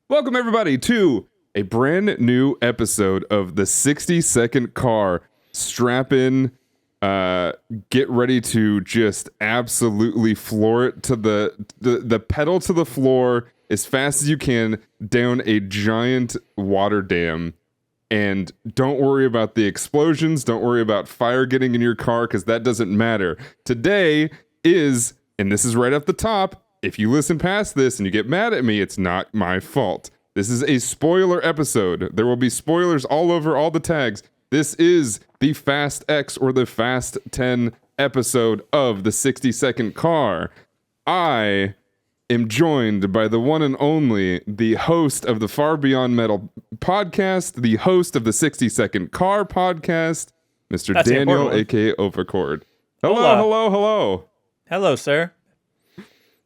Welcome, everybody, to a brand new episode of the 60-second car. Strap in, get ready to just absolutely floor it to the pedal to the floor as fast as you can down a giant water dam. And don't worry about the explosions. Don't worry about fire getting in your car, because that doesn't matter. Today is, and this is right off the top, if you listen past this and you get mad at me, it's not my fault. This is a spoiler episode. There will be spoilers all over all the tags. This is the Fast X or the Fast 10 episode of the 60-second car. I am joined by the one and only, the host of the Far Beyond Metal podcast, the host of the 60-second car podcast, Mr. That's Daniel, aka Overcord. Hello, Hola. hello. Hello, sir.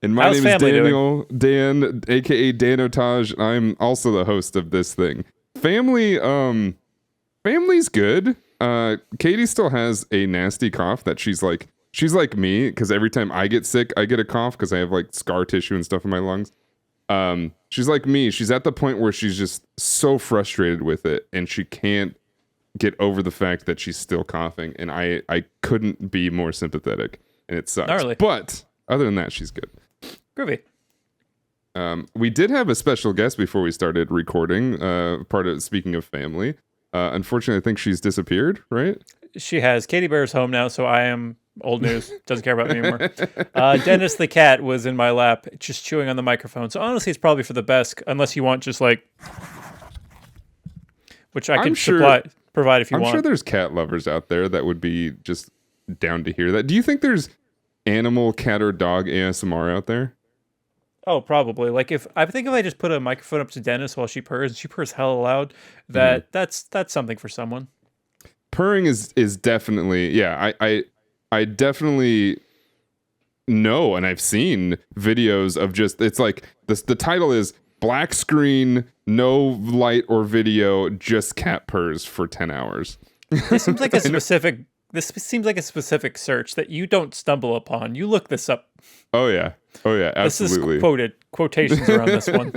And my How's name is family Daniel, Dan, aka Danotage. I'm also the host of this thing. Family's good. Katie still has a nasty cough that she's like me, because every time I get sick, I get a cough because I have like scar tissue and stuff in my lungs. She's like me. She's at the point where she's just so frustrated with it, and she can't get over the fact that she's still coughing. And I couldn't be more sympathetic, and it sucks. Gnarly. But other than that, she's good. Groovy. We did have a special guest before we started recording. Part of speaking of family. Unfortunately, I think she's disappeared. Right? She has. Katie Bear's home now, so I am old news. Doesn't care about me anymore. Dennis the cat was in my lap, just chewing on the microphone. So honestly, it's probably for the best, unless you want just like, which I can provide if you want. I'm sure there's cat lovers out there that would be just down to hear that. Do you think there's animal, cat, or dog ASMR out there? Oh, probably. Like if I just put a microphone up to Dennis while she purrs, and she purrs hella loud, that's something for someone. Purring is definitely, yeah. I definitely know, and I've seen videos of just, it's like this. The title is black screen, no light or video, just cat purrs for 10 hours. This seems like a specific. This seems like a specific search that you don't stumble upon. You look this up. Oh yeah, absolutely. This is quotations around this one.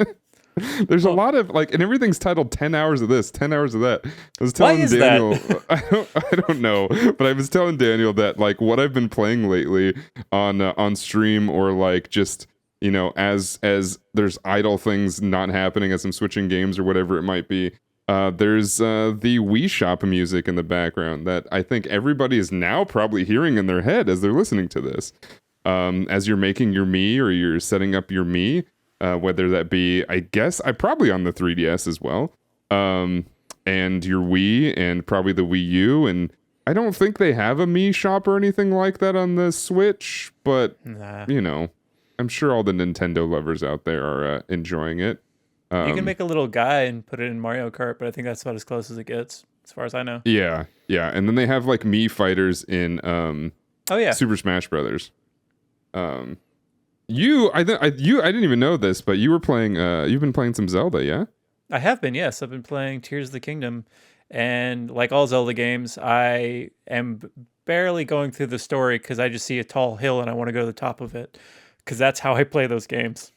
There's a lot of like, and everything's titled 10 hours of this, 10 hours of that. I was telling Daniel, I don't know, but I was telling Daniel that like what I've been playing lately on stream, or like just, you know, as there's idle things not happening as I'm switching games or whatever it might be. There's the Wii Shop music in the background that I think everybody is now probably hearing in their head as they're listening to this. As you're making your Mii, or you're setting up your Mii, whether that be, I guess, I probably on the 3DS as well, and your Wii, and probably the Wii U, and I don't think they have a Mii Shop or anything like that on the Switch, but, you know, I'm sure all the Nintendo lovers out there are enjoying it. You can make a little guy and put it in Mario Kart, but I think that's about as close as it gets, as far as I know. Yeah, and then they have like Mii fighters in Super Smash Brothers. I didn't even know this, but you were playing. You've been playing some Zelda, yeah? I have been, yes. I've been playing Tears of the Kingdom, and like all Zelda games, I am barely going through the story because I just see a tall hill and I want to go to the top of it, because that's how I play those games.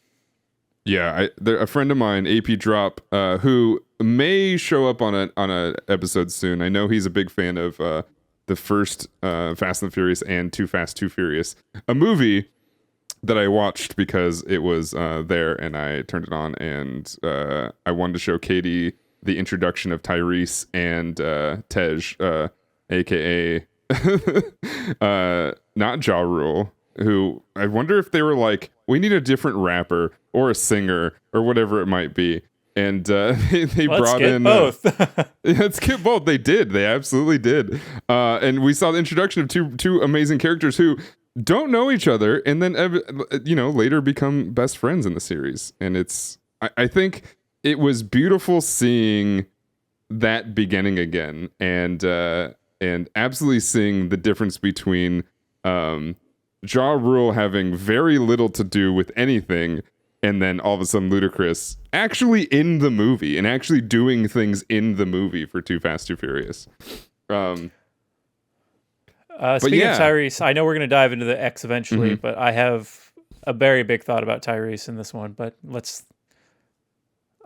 Yeah, a friend of mine, AP Drop, who may show up on a episode soon. I know he's a big fan of the first Fast and the Furious and Too Fast, Too Furious, a movie that I watched because it was there, and I turned it on, and I wanted to show Katie the introduction of Tyrese and Tej, aka not Ja Rule, who I wonder if they were like, we need a different rapper or a singer or whatever it might be. And they brought in both. Let's get both. They did. They absolutely did. And we saw the introduction of two amazing characters who don't know each other, and then later become best friends in the series. And I think it was beautiful seeing that beginning again, and absolutely seeing the difference between Ja Rule having very little to do with anything, and then all of a sudden Ludacris actually in the movie and actually doing things in the movie for Too Fast, Too Furious. Speaking of Tyrese, I know we're going to dive into the X eventually, but I have a very big thought about Tyrese in this one. But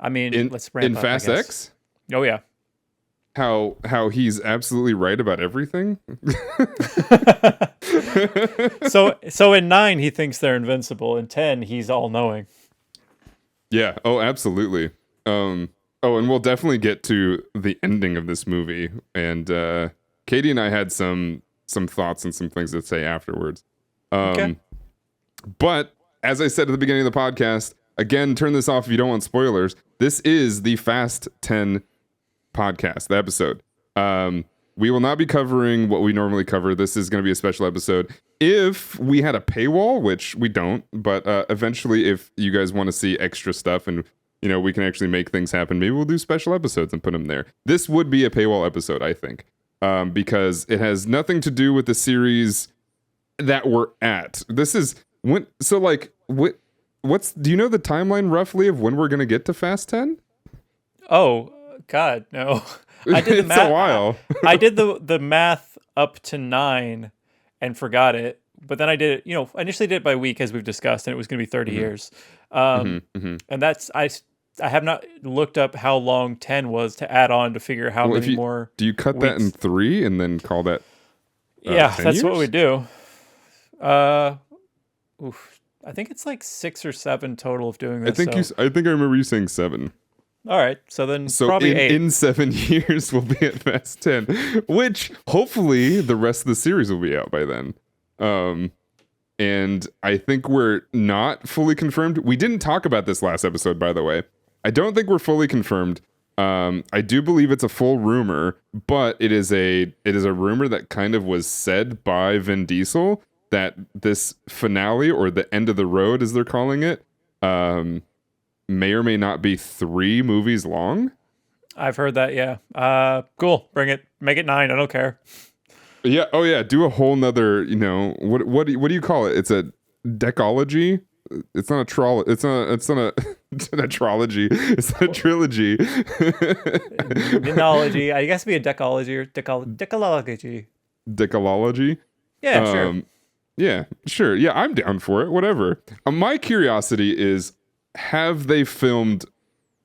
I mean, let's ramp in up, I Fast guess. X? Oh yeah. How he's absolutely right about everything? So in 9 he thinks they're invincible. In 10 he's all knowing. Yeah. Oh, absolutely. Oh, and we'll definitely get to the ending of this movie. And Katie and I had some thoughts and some things to say afterwards. Okay. But as I said at the beginning of the podcast, again, turn this off if you don't want spoilers. This is the Fast 10 podcast, the episode. We will not be covering what we normally cover. This is going to be a special episode. If we had a paywall, which we don't, but eventually if you guys want to see extra stuff and we can actually make things happen, maybe we'll do special episodes and put them there. This would be a paywall episode, I think, because it has nothing to do with the series that we're at. This is when, so like, do you know the timeline roughly of when we're going to get to Fast 10? Oh, God, no. I did the math. It's a while. I did the math up to 9 and forgot it. But then I did it, initially did it by week as we've discussed, and it was going to be 30 years. And that's, I have not looked up how long 10 was to add on to figure how many more. Do you cut weeks. that in 3 and then call that? Yeah, 10 that's years? what we do. I think it's like 6 or 7 total of doing this. I think I remember you saying 7. All right, so then So probably 8. in 7 years we'll be at Fast 10, which hopefully the rest of the series will be out by then. And I think we're not fully confirmed. We didn't talk about this last episode, by the way. I don't think we're fully confirmed. I do believe it's a full rumor, but it is a rumor that kind of was said by Vin Diesel that this finale, or the end of the road as they're calling it, may or may not be 3 movies long. I've heard that, yeah. Cool. Bring it. Make it 9. I don't care. Yeah. Oh, yeah. Do a whole nother, what do you call it? It's a decology. It's not a troll. It's not a trology. It's a trilogy. Denology. I guess it'd be a decology or decalogy. Decalogy. Yeah, sure. Yeah, sure. Yeah, I'm down for it. Whatever. My curiosity is, have they filmed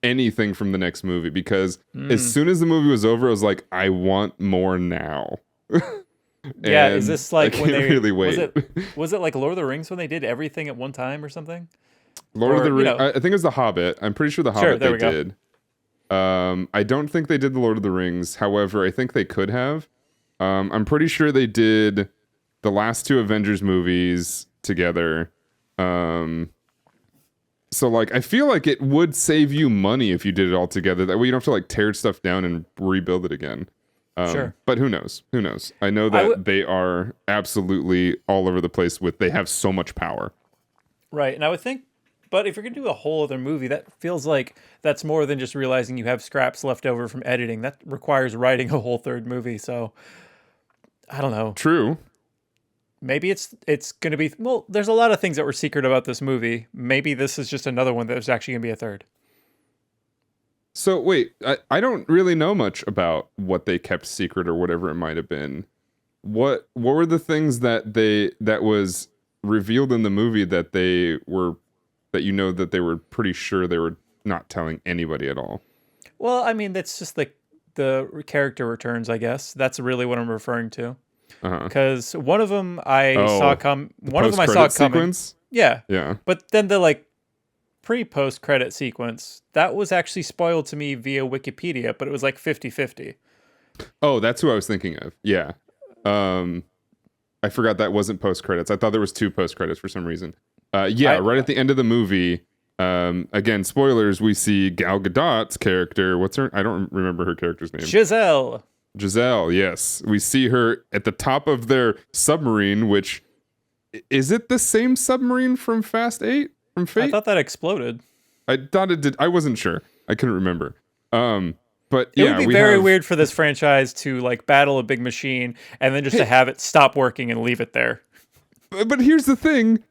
anything from the next movie? Because as soon as the movie was over, I was like, I want more now. Yeah, is this like I when can't they really wait? Was it like Lord of the Rings when they did everything at one time or something? Lord of the Rings. I think it was The Hobbit. I'm pretty sure The Hobbit there they we go. did. I don't think they did the Lord of the Rings. However, I think they could have. I'm pretty sure they did the last 2 Avengers movies together. So like, I feel like it would save you money if you did it all together. That way you don't have to like tear stuff down and rebuild it again. Sure. But who knows? Who knows? I know that they are absolutely all over the place they have so much power. Right. And I would think, but if you're going to do a whole other movie, that feels like that's more than just realizing you have scraps left over from editing. That requires writing a whole 3rd movie. So I don't know. True. Maybe it's going to be, well, there's a lot of things that were secret about this movie. Maybe this is just another one that's actually going to be a 3rd. So wait, I don't really know much about what they kept secret or whatever it might have been. What were the things that was revealed in the movie that they were pretty sure they were not telling anybody at all? Well, I mean, that's just like the character returns, I guess. That's really what I'm referring to. Because one of them I saw come. One of them I saw coming. Sequence? Yeah. Yeah. But then the like pre-post credit sequence, that was actually spoiled to me via Wikipedia, but it was like 50-50. Oh, that's who I was thinking of. Yeah. I forgot that wasn't post credits. I thought there was 2 post credits for some reason. Right at the end of the movie, again, spoilers, we see Gal Gadot's character. What's her? I don't remember her character's name. Giselle, yes. We see her at the top of their submarine, which, is it the same submarine from Fast 8? From Fate? I thought that exploded. I thought it did. I wasn't sure. I couldn't remember. But it yeah, would be very weird for this franchise to like battle a big machine and then just to have it stop working and leave it there. But here's the thing.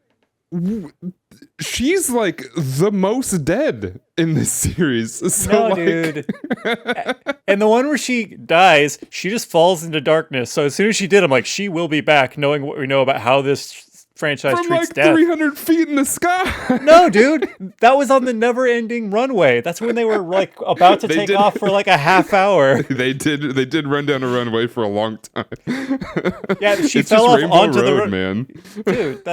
She's like the most dead in this series. So dude. And the one where she dies, she just falls into darkness. So as soon as she did, I'm like, she will be back, knowing what we know about how this franchise From treats like death. 300 feet in the sky. No, dude, that was on the never-ending runway. That's when they were like about to take off for like a half hour. They did run down a runway for a long time. Yeah, she It's fell just off Rainbow onto the Road, man. Dude,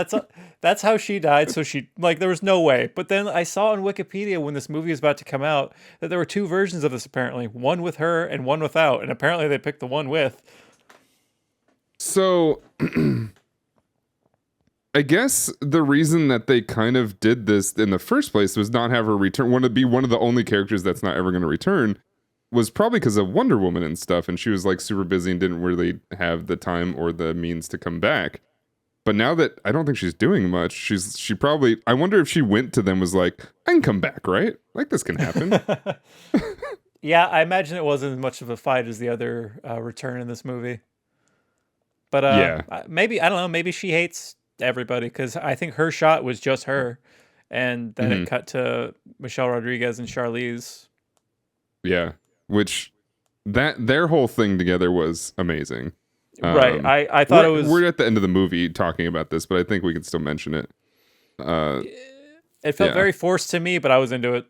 that's how she died. So she like there was no way. But then I saw on Wikipedia when this movie was about to come out that there were two versions of this apparently, one with her and one without, and apparently they picked the one with. So I guess the reason that they kind of did this in the first place was not have her return, want to be one of the only characters that's not ever going to return, was probably because of Wonder Woman and stuff, and she was like super busy and didn't really have the time or the means to come back. But now that I don't think she's doing much, she probably, I wonder if she went to them was like, I can come back, right? Like this can happen. Yeah, I imagine it wasn't as much of a fight as the other return in this movie. But Yeah. maybe I don't know. Maybe she hates everybody because I think her shot was just her, and then it cut to Michelle Rodriguez and Charlize. Yeah, which that their whole thing together was amazing. Right. I thought it was. We're at the end of the movie talking about this, but I think we can still mention it. It felt very forced to me, but I was into it.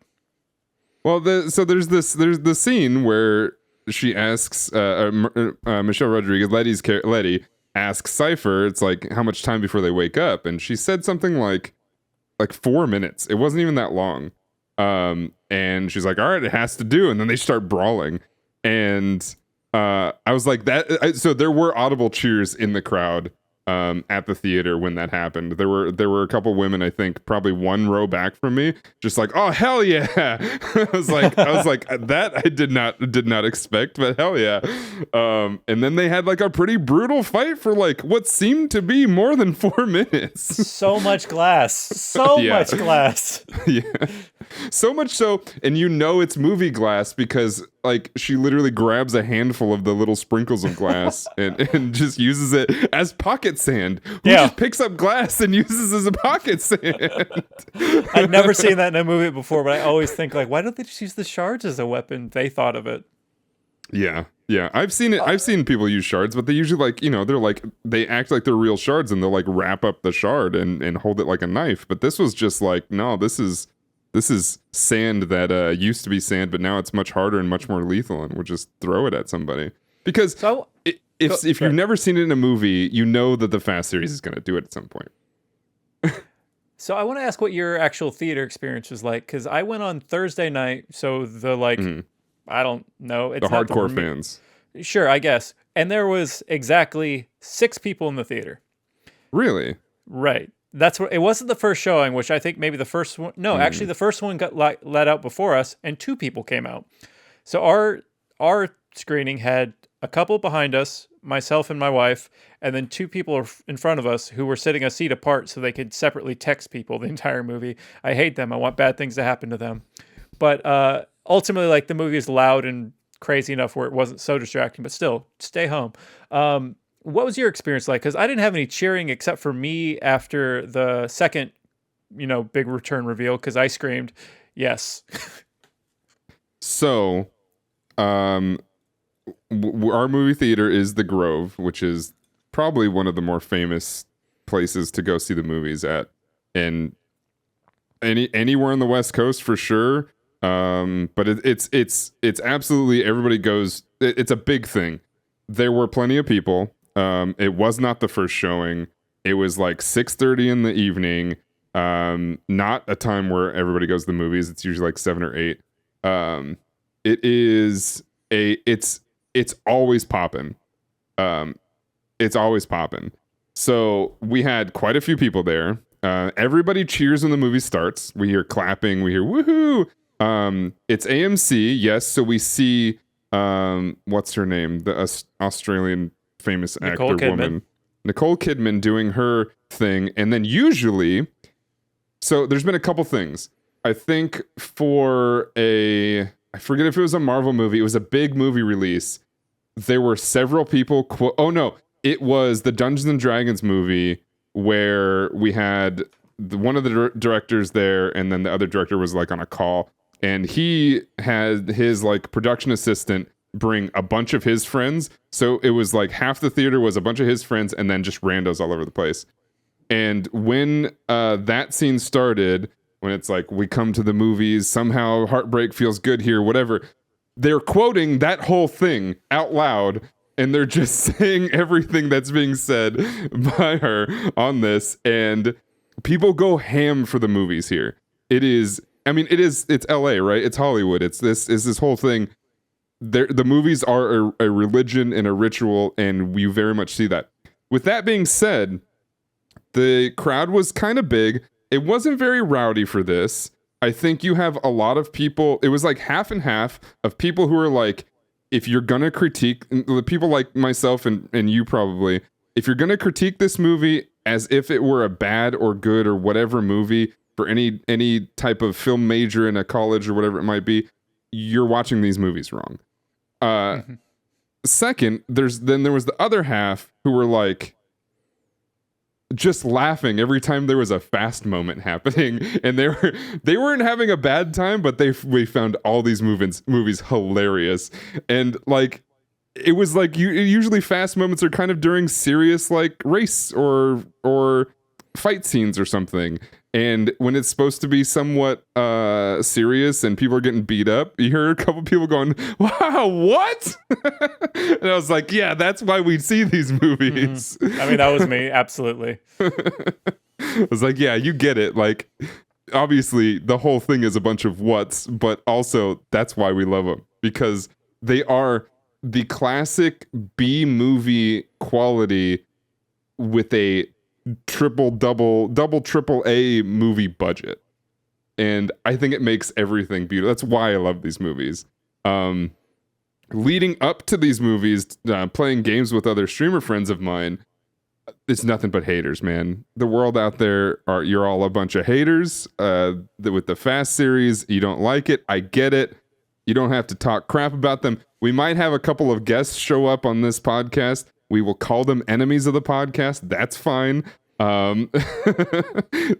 Well, so there's the scene where she asks Michelle Rodriguez, Letty asks Cypher, it's like how much time before they wake up, and she said something like 4 minutes. It wasn't even that long. And she's like, all right, it has to do, and then they start brawling, and I was like that. So there were audible cheers in the crowd at the theater when that happened. There were a couple women, I think probably one row back from me, just like, oh hell yeah. I was like that I did not expect, but hell yeah. And then they had like a pretty brutal fight for like what seemed to be more than 4 minutes. So much glass. Much glass. Yeah. So much so, and you know it's movie glass because like she literally grabs a handful of the little sprinkles of glass and just uses it as pocket sand. Who just picks up glass and uses as a pocket sand. I've never seen that in a movie before, but I always think like, why don't they just use the shards as a weapon? They thought of it. Yeah. I've seen it. I've seen people use shards, but they usually like, they're like, they act like they're real shards and they'll like wrap up the shard and hold it like a knife. But this was just like, no, this is sand that used to be sand, but now it's much harder and much more lethal, and we'll just throw it at somebody. Because if you've never seen it in a movie, you know that the Fast series is going to do it at some point. So I want to ask what your actual theater experience was like, because I went on Thursday night, so the I don't know. It's the hardcore fans. Sure, I guess. And there was exactly 6 people in the theater. Really? Right. That's what it wasn't the first showing, which I think maybe the first one. No, actually, the first one got let out before us, and 2 people came out. So our screening had a couple behind us, myself and my wife, and then 2 people in front of us who were sitting a seat apart so they could separately text people the entire movie. I hate them. I want bad things to happen to them. But ultimately, like the movie is loud and crazy enough where it wasn't so distracting. But still, stay home. What was your experience like? Because I didn't have any cheering except for me after the second, big return reveal, because I screamed, yes. So, our movie theater is the Grove, which is probably one of the more famous places to go see the movies at, and anywhere on the West Coast for sure. But it's absolutely, everybody goes. It's a big thing. There were plenty of people. It was not the first showing. It was like 6:30 in the evening. Not a time where everybody goes to the movies. It's usually like 7 or 8. It's always popping. It's always popping. So we had quite a few people there. Everybody cheers when the movie starts. We hear clapping. We hear woohoo. It's AMC. Yes. So we see, what's her name? The Australian famous Nicole actor Kidman. woman, Nicole Kidman, doing her thing. And then usually, so there's been a couple things. I think I forget if it was a Marvel movie. It was a big movie release. There were several people. It was the Dungeons and Dragons movie where we had one of the directors there, and then the other director was like on a call, and he had his like production assistant bring a bunch of his friends. So it was like half the theater was a bunch of his friends and then just randos all over the place. And when that scene started, when it's like, we come to the movies, somehow heartbreak feels good here, whatever, they're quoting that whole thing out loud, and they're just saying everything that's being said by her on this, and people go ham for the movies here. It's LA, right? It's Hollywood. It's this whole thing. The movies are a religion and a ritual, and we very much see that. With that being said, the crowd was kind of big. It wasn't very rowdy for this. I think you have a lot of people. It was like half and half of people who are like, if you're gonna critique, the people like myself and you probably, if you're gonna critique this movie as if it were a bad or good or whatever movie for any type of film major in a college or whatever it might be, you're watching these movies wrong. Second, there was the other half who were like just laughing every time there was a fast moment happening, and they weren't having a bad time, but we found all these movies hilarious. And like, it was like, usually fast moments are kind of during serious like race or fight scenes or something, and when it's supposed to be somewhat serious and people are getting beat up, you hear a couple people going, wow, what? And I was like, yeah, that's why we see these movies. I mean, that was me, absolutely. I was like, yeah, you get it. Like, obviously the whole thing is a bunch of whats, but also that's why we love them, because they are the classic B movie quality with a triple A movie budget, and I think it makes everything beautiful. That's why I love these movies. Leading up to these movies, playing games with other streamer friends of mine, it's nothing but haters, man. The world out there, you're all a bunch of haters. With the Fast series, you don't like it. I get it. You don't have to talk crap about them. We might have a couple of guests show up on this podcast. We will call them enemies of the podcast. That's fine. Why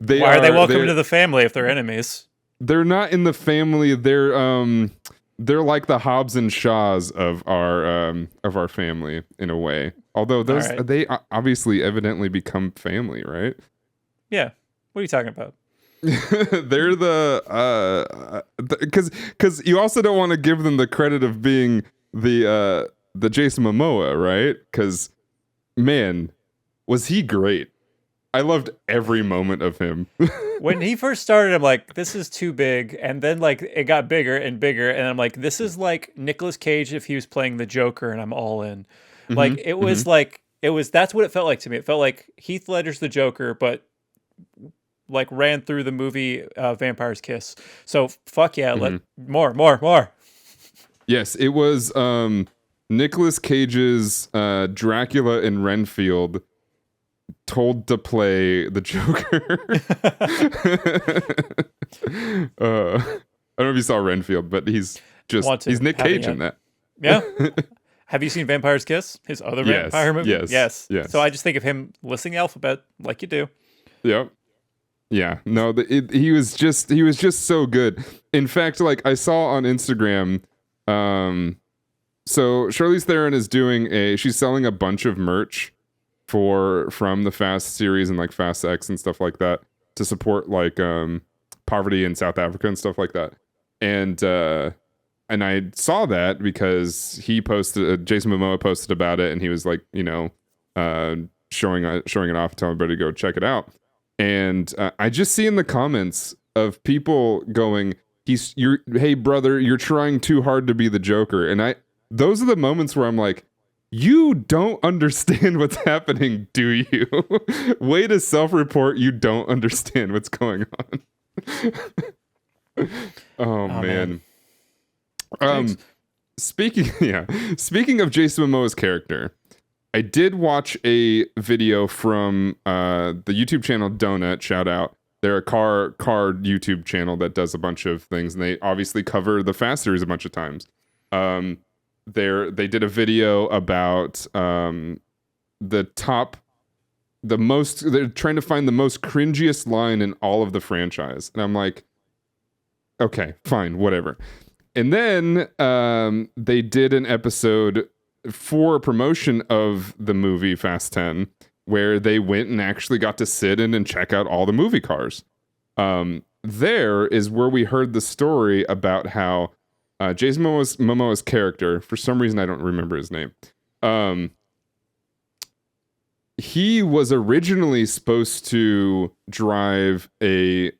are they welcome to the family if they're enemies? They're not in the family. They're like the Hobbs and Shaws of our family in a way. Although they obviously evidently become family, right? Yeah. What are you talking about? They're because you also don't want to give them the credit of being the Jason Momoa, right? Because, man, was he great. I loved every moment of him. When he first started, I'm like, this is too big. And then like it got bigger and bigger. And I'm like, this is like Nicolas Cage if he was playing the Joker, and I'm all in. Like it was that's what it felt like to me. It felt like Heath Ledger's the Joker, but like ran through the movie Vampire's Kiss. So fuck yeah, let more. Yes, it was Nicolas Cage's Dracula in Renfield told to play the Joker. I don't know if you saw Renfield, but he's Nick Cage in that. Yeah. Have you seen Vampire's Kiss? His other vampire movie? Yes. So I just think of him listing the alphabet like you do. Yep. Yeah. No, he was just so good. In fact, like I saw on Instagram, so Charlize Theron is she's selling a bunch of merch from the Fast series and like Fast X and stuff like that to support like poverty in South Africa and stuff like that. And I saw that because Jason Momoa posted about it, and he was like, showing it off, telling everybody to go check it out. And I just see in the comments of people going, hey brother, you're trying too hard to be the Joker. And those are the moments where I'm like, you don't understand what's happening, do you? Way to self-report, you don't understand what's going on. Oh man. Speaking of Jason Momoa's character, I did watch a video from the YouTube channel Donut. Shout out. They're a car YouTube channel that does a bunch of things, and they obviously cover the Fast series a bunch of times. They did a video about they're trying to find the most cringiest line in all of the franchise. And I'm like, okay, fine, whatever. And then they did an episode for promotion of the movie Fast 10, where they went and actually got to sit in and check out all the movie cars. There is where we heard the story about how Jason Momoa's character, for some reason I don't remember his name, he was originally supposed to drive a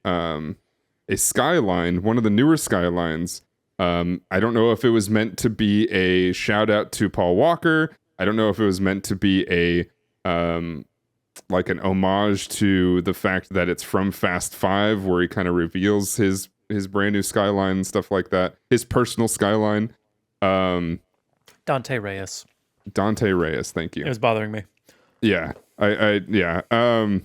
Skyline, one of the newer Skylines. I don't know if it was meant to be a shout out to Paul Walker. I don't know if it was meant to be a like an homage to the fact that it's from Fast 5, where he kind of reveals his brand new Skyline and stuff like that. His personal Skyline. Dante Reyes. Dante Reyes, thank you. It was bothering me. Yeah. I don't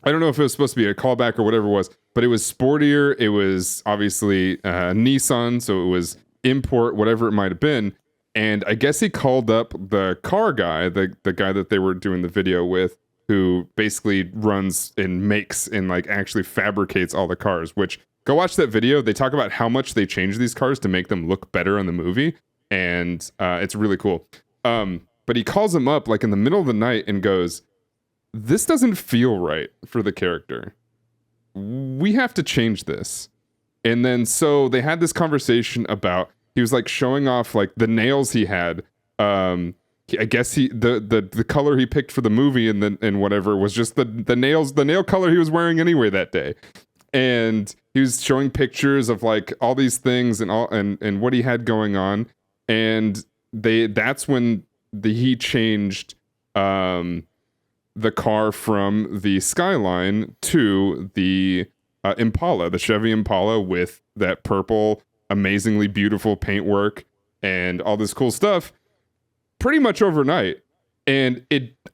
know if it was supposed to be a callback or whatever it was, but it was sportier. It was obviously Nissan, so it was import, whatever it might have been. And I guess he called up the car guy, the guy that they were doing the video with, who basically runs and makes and like actually fabricates all the cars, which go watch that video. They talk about how much they changed these cars to make them look better in the movie. And it's really cool. But he calls him up like in the middle of the night and goes, "This doesn't feel right for the character. We have to change this." And then so they had this conversation about, he was like showing off like the nails he had. I guess the color he picked for the movie and whatever was just the nail color he was wearing anyway that day. And he was showing pictures of like all these things and what he had going on. And that's when he changed the car from the Skyline to the Impala, the Chevy Impala, with that purple, amazingly beautiful paintwork and all this cool stuff, pretty much overnight. And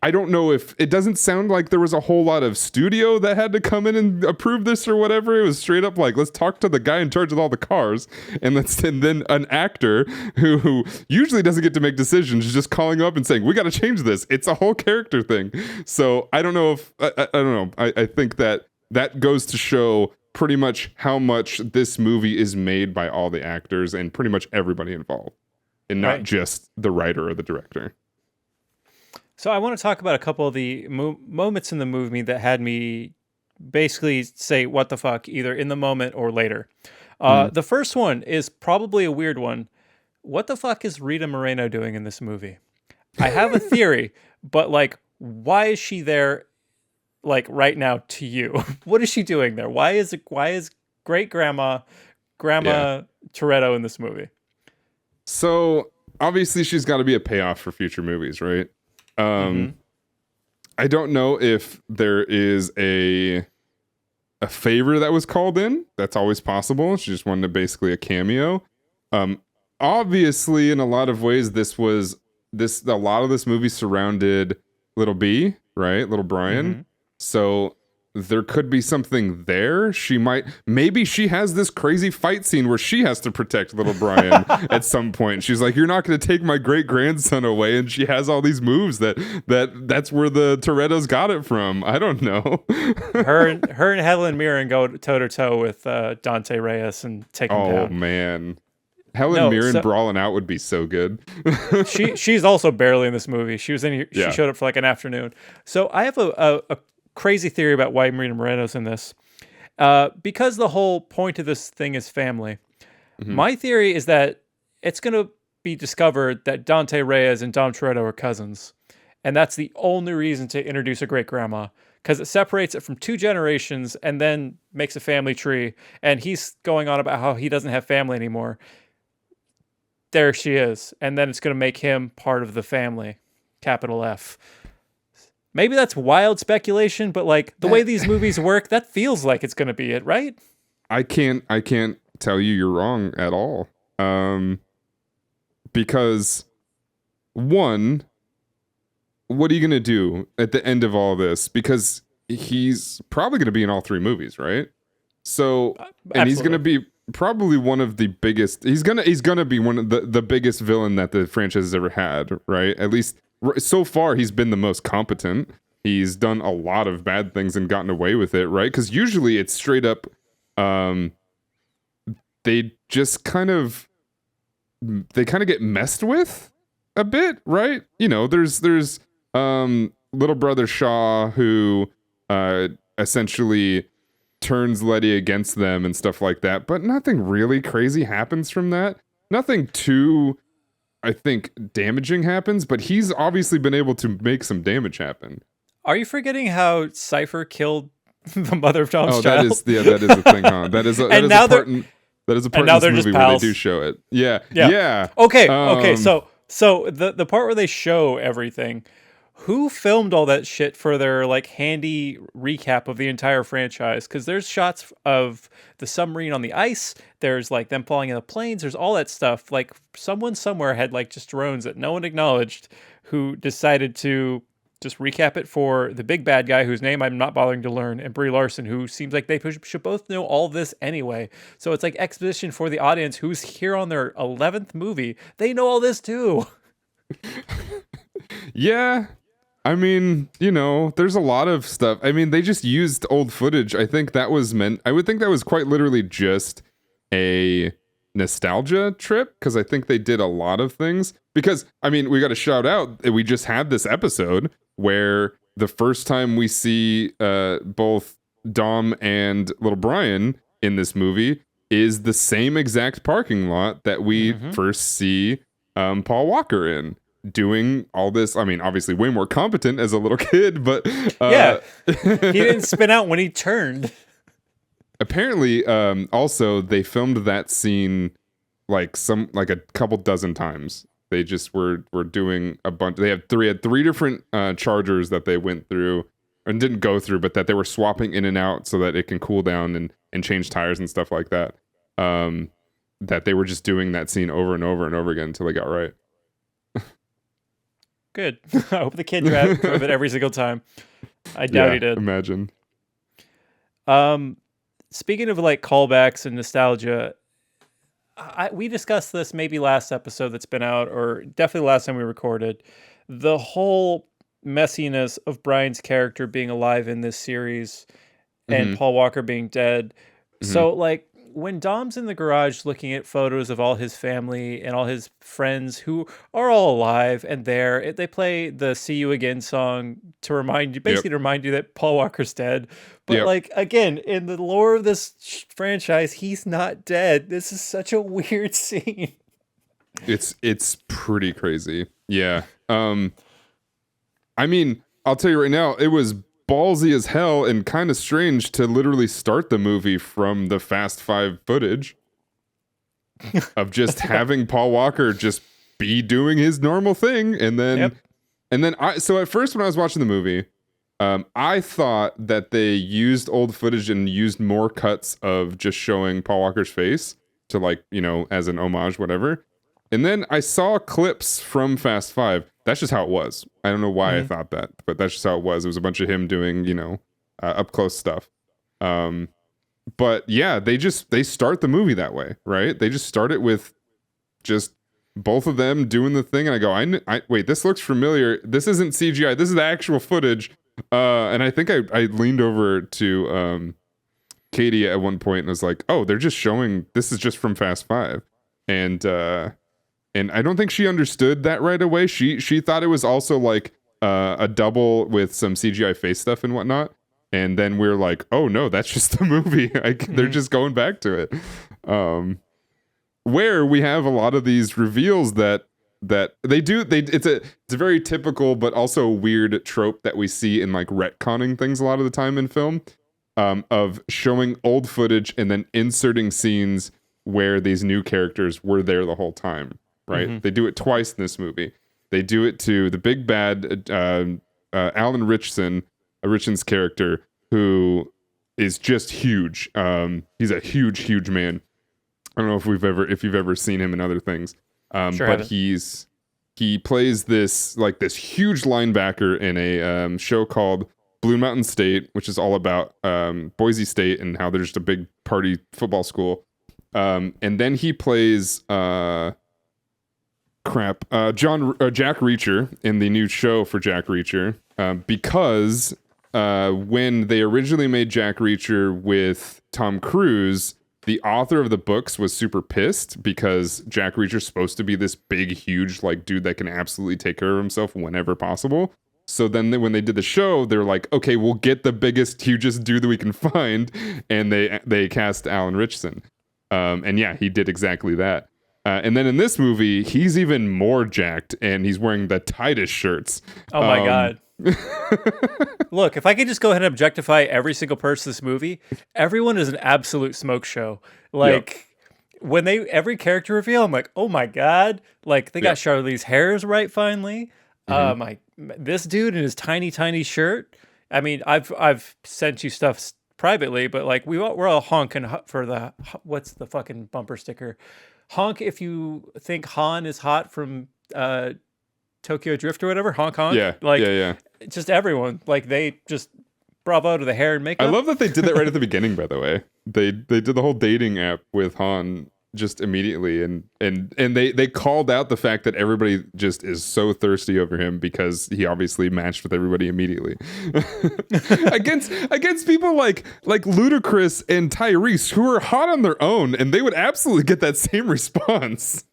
I don't know if it doesn't sound like there was a whole lot of studio that had to come in and approve this or whatever. It was straight up like, let's talk to the guy in charge of all the cars, and then an actor who usually doesn't get to make decisions is just calling up and saying, we got to change this. It's a whole character thing. So I don't know if I don't know. I think that goes to show pretty much how much this movie is made by all the actors and pretty much everybody involved, and not just the writer or the director. So I want to talk about a couple of the moments in the movie that had me basically say, what the fuck, either in the moment or later. The first one is probably a weird one. What the fuck is Rita Moreno doing in this movie? I have a theory, but like, why is she there like right now to you? What is she doing there? Why is great grandma Toretto in this movie? So obviously she's got to be a payoff for future movies, right? I don't know if there is a favor that was called in. That's always possible. She just wanted basically a cameo. Obviously, in a lot of ways, a lot of this movie surrounded Little B, right? Little Brian. So there could be something there. Maybe she has this crazy fight scene where she has to protect little Brian at some point. She's like, you're not going to take my great grandson away. And she has all these moves that's where the Toretto's got it from. I don't know. her and Helen Mirren go toe to toe with Dante Reyes and take him down. Oh man. Helen Mirren brawling out would be so good. she's also barely in this movie. She was in here. She showed up for like an afternoon. So I have a crazy theory about why Rita Moreno's in this. Because the whole point of this thing is family. My theory is that it's going to be discovered that Dante Reyes and Dom Toretto are cousins. And that's the only reason to introduce a great grandma, because it separates it from two generations and then makes a family tree. And he's going on about how he doesn't have family anymore. There she is. And then it's going to make him part of the family. Capital F. Maybe that's wild speculation, but like the way these movies work, that feels like it's going to be it, right? I can't tell you you're wrong at all. Because one, what are you going to do at the end of all this? Because he's probably going to be in all three movies, right? So, and he's going to be probably one of the biggest. He's gonna be one of the biggest villain that the franchise has ever had, right? At least so far, he's been the most competent. He's done a lot of bad things and gotten away with it, right? Because usually it's straight up. They kind of get messed with a bit, right? You know, there's little brother Shaw, who essentially turns Letty against them and stuff like that. But nothing really crazy happens from that. Nothing too, I think, damaging happens. But he's obviously been able to make some damage happen. Are you forgetting how Cypher killed the mother of Dom's Oh, child? that is a thing, huh? That is a part in this movie where they do show it. Yeah. Okay. So the part where they show everything, who filmed all that shit for their like handy recap of the entire franchise? Because there's shots of the submarine on the ice. There's like them falling in the planes. There's all that stuff. Like someone somewhere had like just drones that no one acknowledged, who decided to just recap it for the big bad guy whose name I'm not bothering to learn, and Brie Larson, who seems like they should both know all this anyway. So it's like exposition for the audience who's here on their 11th movie. They know all this too. Yeah. I mean, there's a lot of stuff. I mean, they just used old footage. I think that was I would think that was quite literally just a nostalgia trip, because I think they did a lot of things. Because, I mean, we got to shout out that we just had this episode where the first time we see both Dom and little Brian in this movie is the same exact parking lot that we first see Paul Walker in, doing all this. I mean, obviously way more competent as a little kid, but yeah, he didn't spin out when he turned. Apparently, also they filmed that scene like a couple dozen times. They just were doing a bunch. They had three different chargers that they went through and didn't go through, but that they were swapping in and out so that it can cool down and change tires and stuff like that. That they were just doing that scene over and over and over again until they got right. Good. I hope the kid drove it every single time. I doubt he did. Imagine. Speaking of like callbacks and nostalgia, we discussed this maybe last episode that's been out, or definitely last time we recorded. The whole messiness of Brian's character being alive in this series and Paul Walker being dead. So like when Dom's in the garage looking at photos of all his family and all his friends who are all alive and there, they play the "See You Again" song to remind you, basically to remind you that Paul Walker's dead. But like, again, in the lore of this franchise, he's not dead. This is such a weird scene. It's pretty crazy. Yeah. I mean, I'll tell you right now, it was ballsy as hell and kind of strange to literally start the movie from the Fast Five footage of just having Paul Walker just be doing his normal thing. And then so at first when I was watching the movie, I thought that they used old footage and used more cuts of just showing Paul Walker's face to, like, as an homage, whatever. And then I saw clips from Fast Five. That's just how it was. I don't know why I thought that, but that's just how it was. It was a bunch of him doing, up close stuff. But yeah, they start the movie that way, right? They just start it with just both of them doing the thing. And I go, wait, this looks familiar. This isn't CGI. This is the actual footage. And I think I leaned over to Katie at one point and was like, oh, they're just showing, this is just from Fast Five. And I don't think she understood that right away. She thought it was also like a double with some CGI face stuff and whatnot. And then we're like, oh no, that's just the movie. They're just going back to it. Where we have a lot of these reveals that it's a very typical but also weird trope that we see in like retconning things a lot of the time in film, of showing old footage and then inserting scenes where these new characters were there the whole time. Right? They do it twice in this movie. They do it to the big bad Alan Richson's character, who is just huge. He's a huge man. I don't know if you've ever seen him in other things. But he plays this huge linebacker in a show called Blue Mountain State, which is all about Boise State and how they're just a big party football school. And then he plays Jack Reacher in the new show for Jack Reacher, because when they originally made Jack Reacher with Tom Cruise, the author of the books was super pissed because Jack Reacher's supposed to be this big, huge, like, dude that can absolutely take care of himself whenever possible. So then when they did the show, they're like, okay, we'll get the biggest, hugest dude that we can find, and they cast Alan Ritchson, and yeah, he did exactly that. And then in this movie, he's even more jacked, and he's wearing the tightest shirts. Oh my God. Look, if I could just go ahead and objectify every single person in this movie, everyone is an absolute smoke show. Like, when every character reveal, I'm like, oh my God. Like, they got Charlize's hairs right finally. This dude in his tiny, tiny shirt. I mean, I've sent you stuff privately, but like, we're all honking for what's the fucking bumper sticker? Honk if you think Han is hot from Tokyo Drift or whatever. Honk honk. Yeah, like, yeah. Just everyone. Like, they just bravo to the hair and makeup. I love that they did that right at the beginning, by the way. They did the whole dating app with Han just immediately, and they called out the fact that everybody just is so thirsty over him because he obviously matched with everybody immediately. against people like Ludacris and Tyrese, who are hot on their own, and they would absolutely get that same response.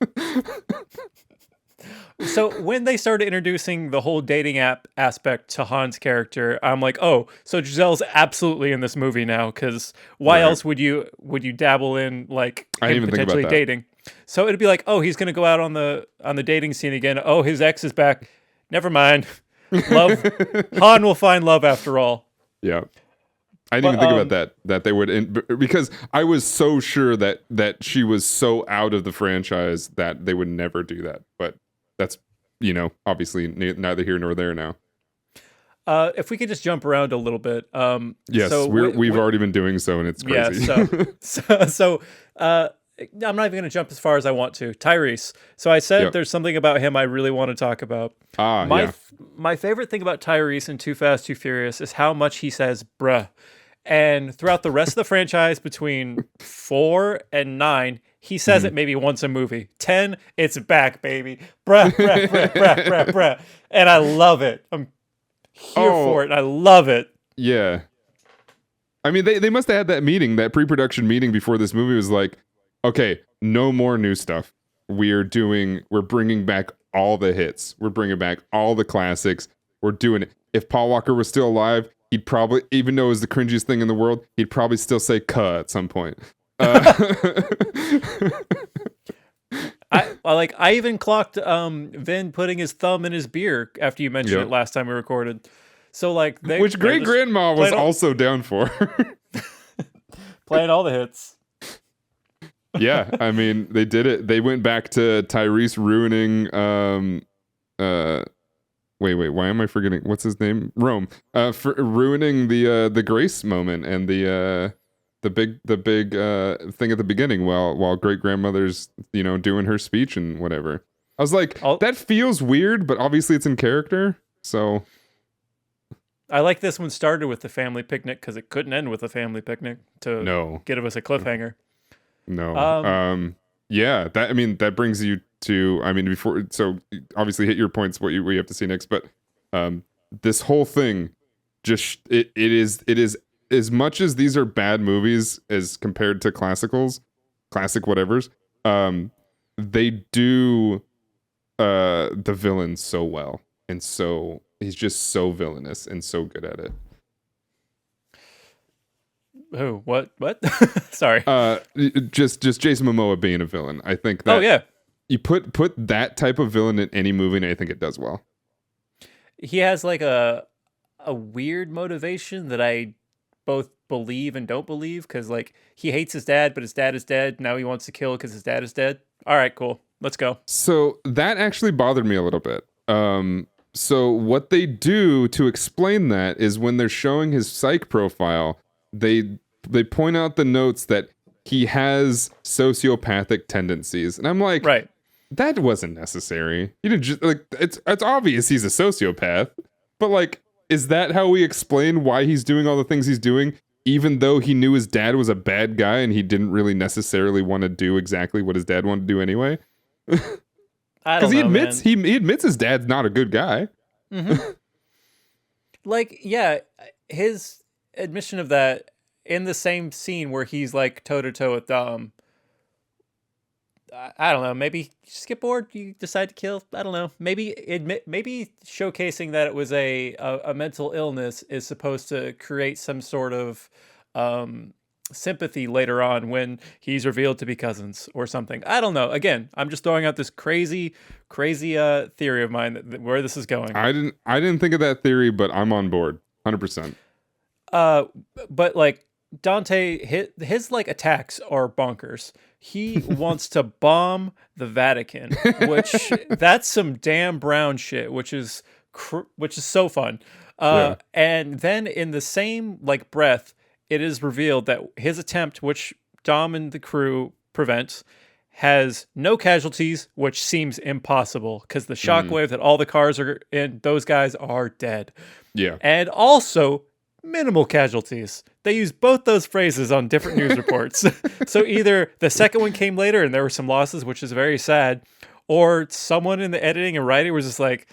So when they started introducing the whole dating app aspect to Han's character, I'm like, oh, so Giselle's absolutely in this movie now, because why else would you dabble in like him potentially dating? So it'd be like, oh, he's gonna go out on the dating scene again. Oh, his ex is back. Never mind. Love Han will find love after all. Yeah. I didn't even think about that they would, because I was so sure that she was so out of the franchise that they would never do that. But that's, obviously neither here nor there now. If we could just jump around a little bit. Yes, so we've already been doing so, and it's crazy. Yeah, so I'm not even going to jump as far as I want to. Tyrese. So I said there's something about him I really want to talk about. My favorite thing about Tyrese in Too Fast, Too Furious is how much he says bruh. And throughout the rest of the franchise, between 4 and 9, he says it maybe once a movie. 10, it's back, baby. Bruh, bruh, bruh, bruh, bruh, bruh. And I love it. I'm here for it, and I love it. Yeah. I mean, they must have had that meeting, that pre-production meeting before this movie was like, okay, no more new stuff. We're bringing back all the hits. We're bringing back all the classics. We're doing it. If Paul Walker was still alive, he'd probably, even though it was the cringiest thing in the world, he'd probably still say "cuh" at some point. I even clocked Vin putting his thumb in his beer after you mentioned it last time we recorded. So like, which Great Grandma was also down for. Playing all the hits. Yeah, I mean, they did it. They went back to Tyrese ruining wait, why am I forgetting what's his name? Rome. For ruining the Grace moment and the big thing at the beginning while great grandmother's doing her speech and whatever. I was like, that feels weird, but obviously it's in character. So I like this one started with the family picnic because it couldn't end with a family picnic to give us a cliffhanger. No. Yeah, that brings you to, before, so obviously hit your points, what you have to see next, but this whole thing just it is as much as these are bad movies as compared to classic whatevers, they do the villain so well, and so he's just so villainous and so good at it. Who? What? Sorry. Just Jason Momoa being a villain. I think that you put that type of villain in any movie, and I think it does well. He has like a weird motivation that I both believe and don't believe, because like he hates his dad, but his dad is dead. Now he wants to kill because his dad is dead. All right, cool. Let's go. So that actually bothered me a little bit. So what they do to explain that is when they're showing his psych profile, they point out the notes that he has sociopathic tendencies, and I'm like, right, that wasn't necessary. You didn't just like, it's obvious he's a sociopath, but like, is that how we explain why he's doing all the things he's doing, even though he knew his dad was a bad guy and he didn't really necessarily want to do exactly what his dad wanted to do anyway? Because he admits his dad's not a good guy. Mm-hmm. Like, yeah, his admission of that in the same scene where he's like toe to toe with I don't know. Maybe you just get bored. You decide to kill. I don't know. Maybe showcasing that it was a mental illness is supposed to create some sort of um, sympathy later on when he's revealed to be cousins or something. I don't know. Again, I'm just throwing out this crazy theory of mine where this is going. I didn't think of that theory, but I'm on board 100%. But like Dante, his like attacks are bonkers. He wants to bomb the Vatican, which that's some damn Brown shit, which is so fun. And then in the same like breath, it is revealed that his attempt, which Dom and the crew prevent, has no casualties, which seems impossible because the shockwave that all the cars are in, those guys are dead. Yeah. And also minimal casualties. They use both those phrases on different news reports. So either the second one came later and there were some losses, which is very sad, or someone in the editing and writing was just like,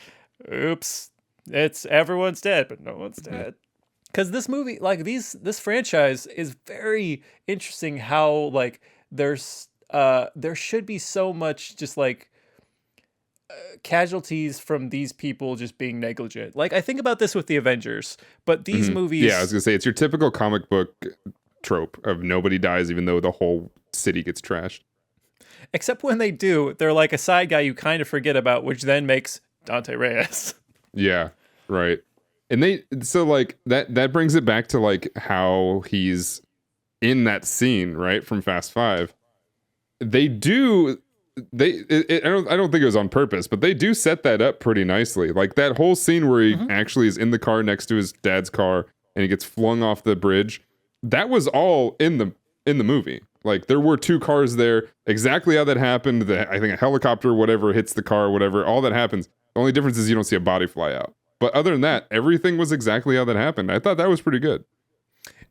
oops, it's everyone's dead, but no one's dead. Because this movie, like this franchise is very interesting how like there should be so much just like casualties from these people just being negligent. Like I think about this with the Avengers, but these movies. Yeah, I was gonna say it's your typical comic book trope of nobody dies even though the whole city gets trashed. Except when they do, they're like a side guy you kind of forget about, which then makes Dante Reyes. Yeah, right. And so like that brings it back to like how he's in that scene, right, from Fast Five. I don't think it was on purpose, but they do set that up pretty nicely. Like that whole scene where he actually is in the car next to his dad's car and he gets flung off the bridge. That was all in the movie. Like there were two cars there, exactly how that happened. I think a helicopter, whatever, hits the car, whatever, all that happens. The only difference is you don't see a body fly out. But other than that, everything was exactly how that happened. I thought that was pretty good.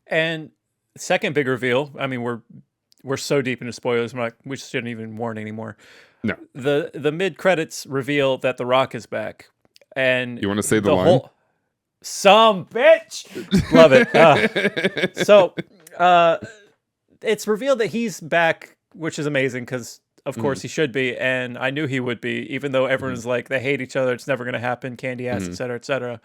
And second big reveal, I mean, we're so deep into spoilers, we shouldn't even warn anymore. No. The mid-credits reveal that The Rock is back. And you want to say the line? Some bitch! Love it. So it's revealed that he's back, which is amazing because, of course, he should be. And I knew he would be, even though everyone's like, they hate each other. It's never going to happen. Candy ass, et cetera, et cetera.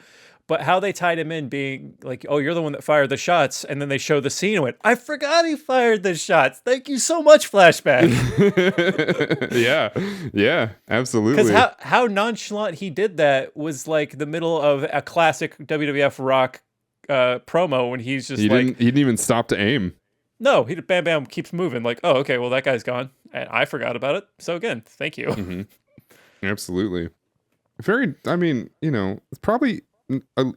But how they tied him in being like, oh, you're the one that fired the shots. And then they show the scene and went, I forgot he fired the shots. Thank you so much, flashback. Yeah, absolutely. Because how nonchalant he did that was like the middle of a classic WWF Rock promo when he's just he didn't even stop to aim. No, he bam bam keeps moving like, oh, okay, well that guy's gone. And I forgot about it. So again, thank you. Absolutely. I mean, it's probably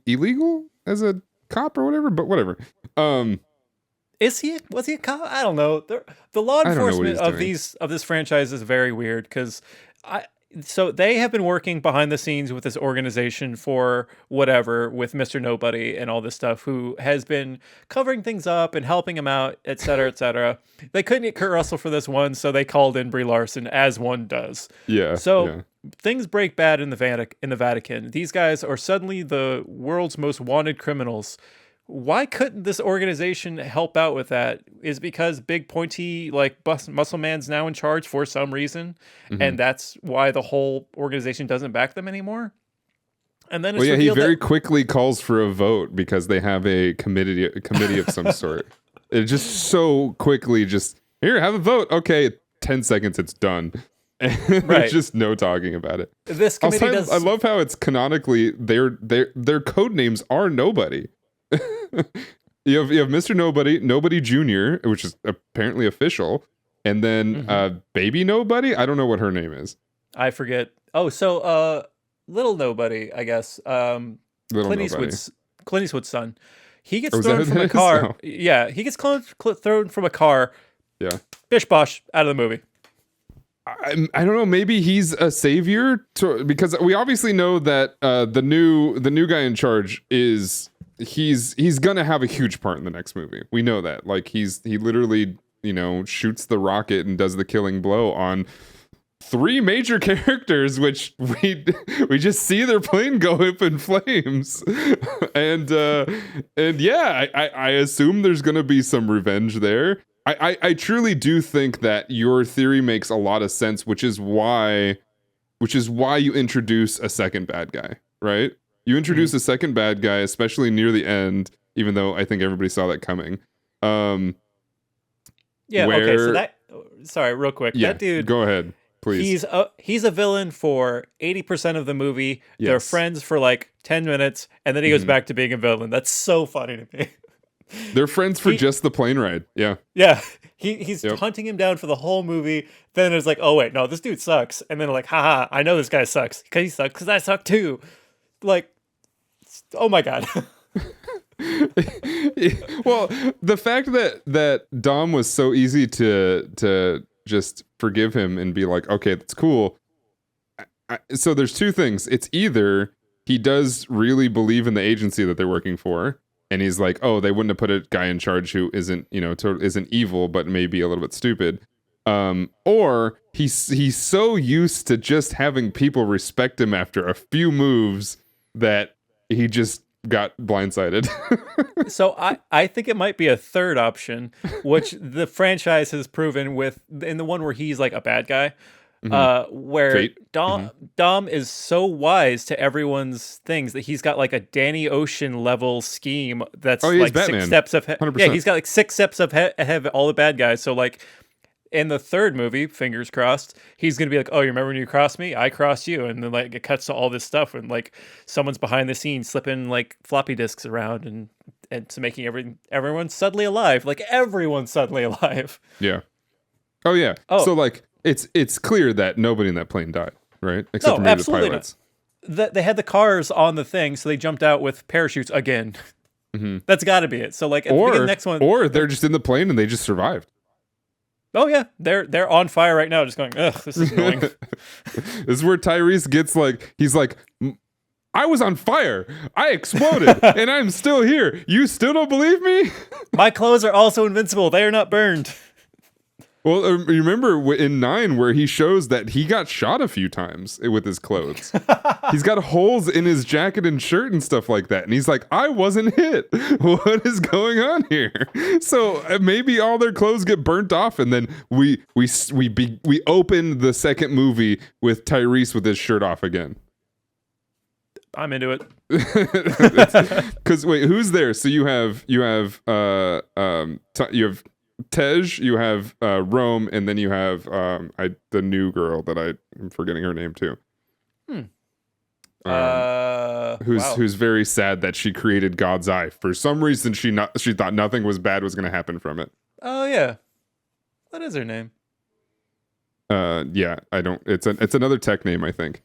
illegal as a cop or whatever, but whatever. Was he a cop? I don't know. The law enforcement of this franchise is very weird because so they have been working behind the scenes with this organization for whatever, with Mr. Nobody and all this stuff, who has been covering things up and helping him out, et cetera, et cetera. They couldn't get Kurt Russell for this one, so they called in Brie Larson, as one does. Yeah. So things break bad in the Vatican. These guys are suddenly the world's most wanted criminals. Why couldn't this organization help out with that? Is because big pointy like muscle man's now in charge for some reason, and that's why the whole organization doesn't back them anymore. And then he very quickly calls for a vote because they have a committee of some sort. It just so quickly here, have a vote. Okay, 10 seconds, it's done. There's just no talking about it. This committee I love how it's canonically their code names are Nobody. you have Mr. Nobody Jr., which is apparently official, and then Baby Nobody. I don't know what her name is. I forget. Oh, so Little Nobody, I guess. Clint Eastwood's son. He gets thrown from a car. Oh. Yeah, he gets thrown from a car. Yeah. Bish bosh, out of the movie. I don't know. Maybe he's a savior because we obviously know that the new guy in charge is. He's gonna have a huge part in the next movie. We know that. Like he literally, shoots the rocket and does the killing blow on 3 major characters, which we just see their plane go up in flames. and yeah, I assume there's gonna be some revenge there. I truly do think that your theory makes a lot of sense, which is why you introduce a second bad guy, right? You introduce a second bad guy, especially near the end, even though I think everybody saw that coming. Yeah. Okay. So Where, that. Sorry, real quick. yeah, That dude. go ahead, please. He's a villain for 80% of the movie. They're Yes. friends for like 10 minutes, and then he goes back to being a villain. That's so funny to me. They're friends for He just the plane ride. Yeah. Yeah, he's Yep. hunting him down for the whole movie. Then it's like, oh wait, no, this dude sucks. And then like, haha, I know this guy sucks because he sucks because I suck too. Like, oh my god. Well, the fact that Dom was so easy to just forgive him and be like, okay, that's cool. So there's two things. It's either he does really believe in the agency that they're working for, and he's like, oh, they wouldn't have put a guy in charge who isn't, isn't evil, but maybe a little bit stupid. Or he's so used to just having people respect him after a few moves that he just got blindsided. So I think it might be a third option, which the franchise has proven in the one where he's like a bad guy. Where Fate. Dom is so wise to everyone's things that he's got like a Danny Ocean level scheme that's Oh, he's like Batman. 6 steps ahead. 100%. Yeah, he's got like 6 steps ahead of all the bad guys. So like in the third movie, fingers crossed, he's gonna be like, "Oh, you remember when you crossed me? I crossed you," and then like it cuts to all this stuff and like someone's behind the scenes slipping like floppy disks around and to making everyone suddenly alive, like everyone's suddenly alive. Yeah. Oh yeah. Oh. So like it's clear that nobody in that plane died, right? Except No, for maybe the absolutely pilots. They had the cars on the thing, so they jumped out with parachutes again. That's got to be it. So like at the beginning of the next one, Or they're just in the plane and they just survived. oh yeah, they're on fire right now, just going, ugh, this is annoying. This is where Tyrese gets like, he's like, I was on fire. I exploded and I'm still here. You still don't believe me? My clothes are also invincible. They are not burned. Well, you remember in 9 where he shows that he got shot a few times with his clothes. He's got holes in his jacket and shirt and stuff like that. And he's like, I wasn't hit. What is going on here? So maybe all their clothes get burnt off. And then we open the second movie with Tyrese with his shirt off again. I'm into it. Because wait, who's there? So you have Tej, you have Rome, and then you have the new girl that I'm forgetting her name too. Who's very sad that she created God's eye. For some reason, she thought nothing was bad was going to happen from it. Oh yeah, what is her name? Yeah, I don't. It's another tech name, I think.